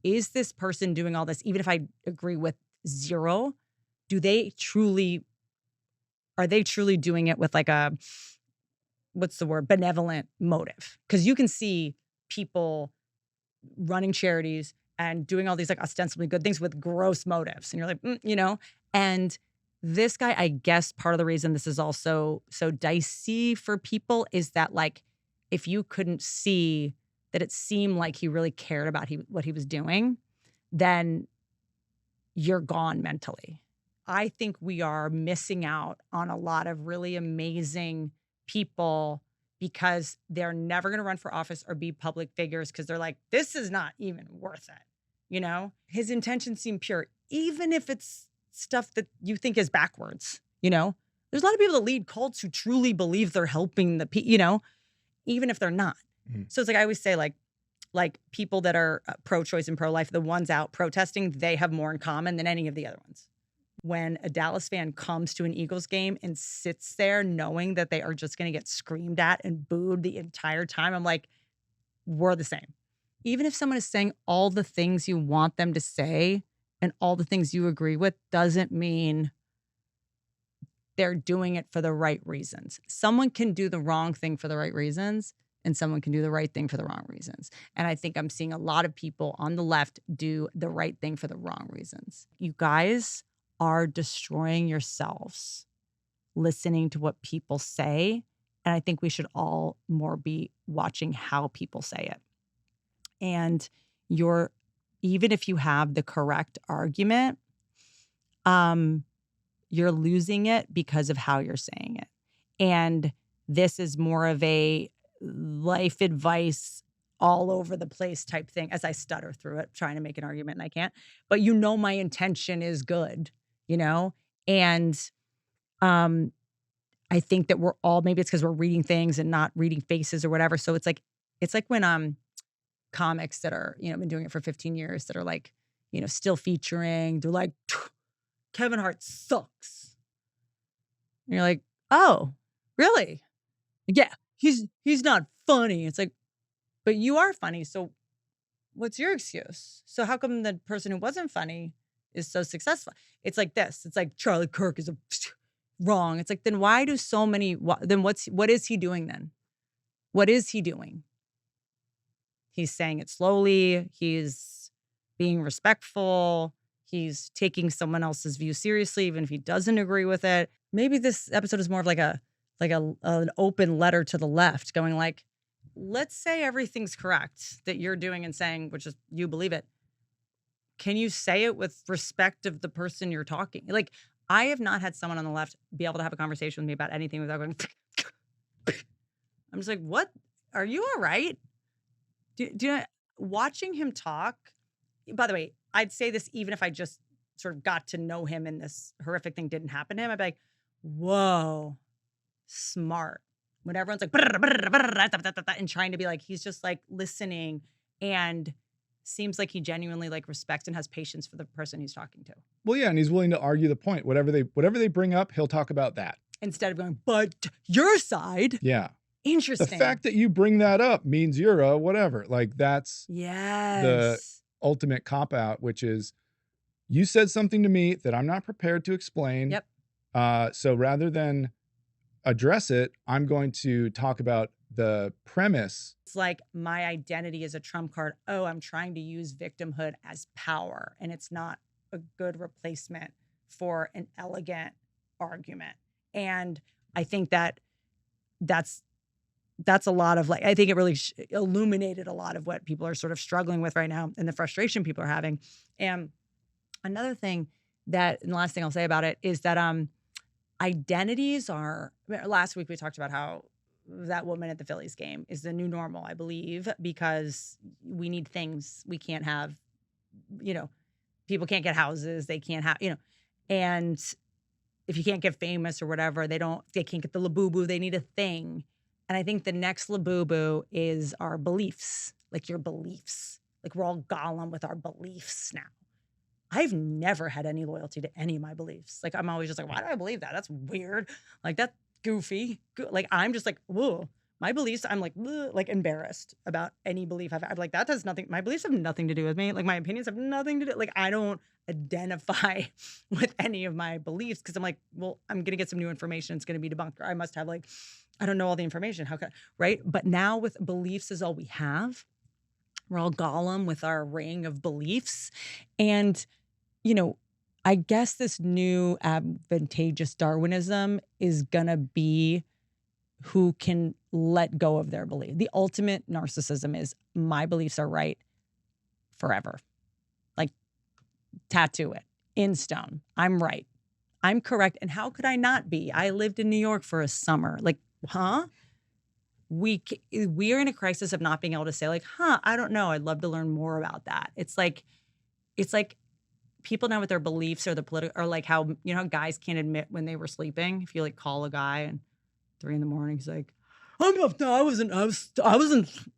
is this person doing all this, even if I agree with zero, are they truly doing it with like a, what's the word, benevolent motive? Because you can see people running charities and doing all these like ostensibly good things with gross motives. And you're like, and this guy, I guess part of the reason this is also so dicey for people is that like, if you couldn't see that it seemed like he really cared about what he was doing, then you're gone mentally. I think we are missing out on a lot of really amazing people because they're never going to run for office or be public figures because they're like, this is not even worth it. His intentions seem pure, even if it's stuff that you think is backwards. There's a lot of people that lead cults who truly believe they're helping the people, even if they're not. So it's like I always say, like people that are pro-choice and pro-life, the ones out protesting, they have more in common than any of the other ones. When a Dallas fan comes to an Eagles game and sits there knowing that they are just going to get screamed at and booed the entire time, I'm like, we're the same. Even if someone is saying all the things you want them to say and all the things you agree with, doesn't mean they're doing it for the right reasons. Someone can do the wrong thing for the right reasons, and someone can do the right thing for the wrong reasons. And I think I'm seeing a lot of people on the left do the right thing for the wrong reasons. You guys are destroying yourselves listening to what people say. And I think we should all more be watching how people say it. And even if you have the correct argument, you're losing it because of how you're saying it. And this is more of a life advice all over the place type thing as I stutter through it, trying to make an argument and I can't. But my intention is good, And I think that we're all, maybe it's because we're reading things and not reading faces or whatever. So it's like when comics that are, been doing it for 15 years that are like, still featuring, they're like, Kevin Hart sucks. And you're like, oh, really? Yeah, he's not funny. It's like, but you are funny. So what's your excuse? So how come the person who wasn't funny is so successful? It's like this. It's like Charlie Kirk is wrong. It's like, then why do so many, then what is he doing then? What is he doing? He's saying it slowly. He's being respectful. He's taking someone else's view seriously, even if he doesn't agree with it. Maybe this episode is more of like an open letter to the left going like, let's say everything's correct that you're doing and saying, which is you believe it. Can you say it with respect of the person you're talking? Like, I have not had someone on the left be able to have a conversation with me about anything without going, I'm just like, what? Are you all right? Watching him talk, by the way, I'd say this even if I just sort of got to know him and this horrific thing didn't happen to him. I'd be like, whoa, smart. When everyone's like, and trying to be like, he's just like listening and seems like he genuinely like respects and has patience for the person he's talking to. Well, yeah, and he's willing to argue the point. Whatever they bring up, he'll talk about that. Instead of going, but your side. Yeah. Interesting. The fact that you bring that up means you're a whatever. Like that's the ultimate cop-out, which is you said something to me that I'm not prepared to explain. Yep. So rather than address it, I'm going to talk about the premise. It's like my identity is a trump card. Oh, I'm trying to use victimhood as power, and it's not a good replacement for an elegant argument. And I think that's a lot of like, I think it really illuminated a lot of what people are sort of struggling with right now and the frustration people are having. And another thing and the last thing I'll say about it is that identities last week we talked about how that woman at the Phillies game is the new normal, I believe, because we need things we can't have, people can't get houses, they can't have, and if you can't get famous or whatever, they can't get the labubu, they need a thing. And I think the next labubu is our beliefs, like your beliefs. Like we're all Gollum with our beliefs now. I've never had any loyalty to any of my beliefs. Like I'm always just like, why do I believe that? That's weird. Like that's goofy. Like I'm just like, whoa, my beliefs. I'm like embarrassed about any belief I've like that has nothing. My beliefs have nothing to do with me. Like my opinions have nothing to do. Like I don't identify with any of my beliefs because I'm like, well, I'm gonna get some new information. It's gonna be debunked. Or I must have like, I don't know all the information. How can right? But now with beliefs is all we have. We're all Gollum with our ring of beliefs, and I guess this new advantageous Darwinism is gonna be who can let go of their belief. The ultimate narcissism is my beliefs are right forever. Like tattoo it in stone. I'm right. I'm correct. And how could I not be? I lived in New York for a summer. Like, huh? We are in a crisis of not being able to say like, I don't know. I'd love to learn more about that. It's like people now with their beliefs or the political, or like how, how guys can't admit when they were sleeping. If you like call a guy and 3 a.m, he's like, I'm up. No, I wasn't.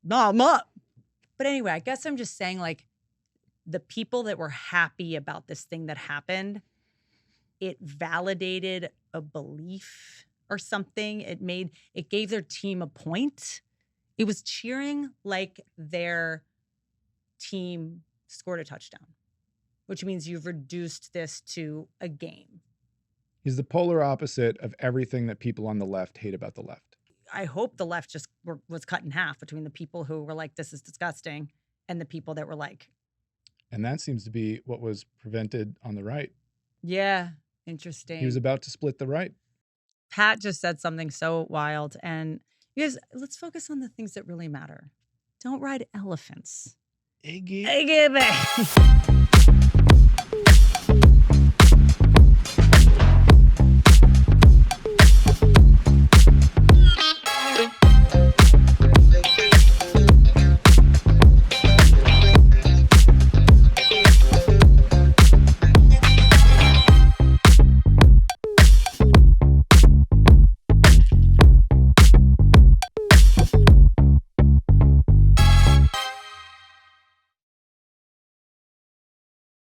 No, I'm up. But anyway, I guess I'm just saying like the people that were happy about this thing that happened, it validated a belief or something. It gave their team a point. It was cheering like their team scored a touchdown, which means you've reduced this to a game. He's the polar opposite of everything that people on the left hate about the left. I hope the left just was cut in half between the people who were like, this is disgusting, and the people that were like. And that seems to be what was prevented on the right. Yeah, interesting. He was about to split the right. Pat just said something so wild. And you guys, let's focus on the things that really matter. Don't ride elephants. Iggy. Iggy.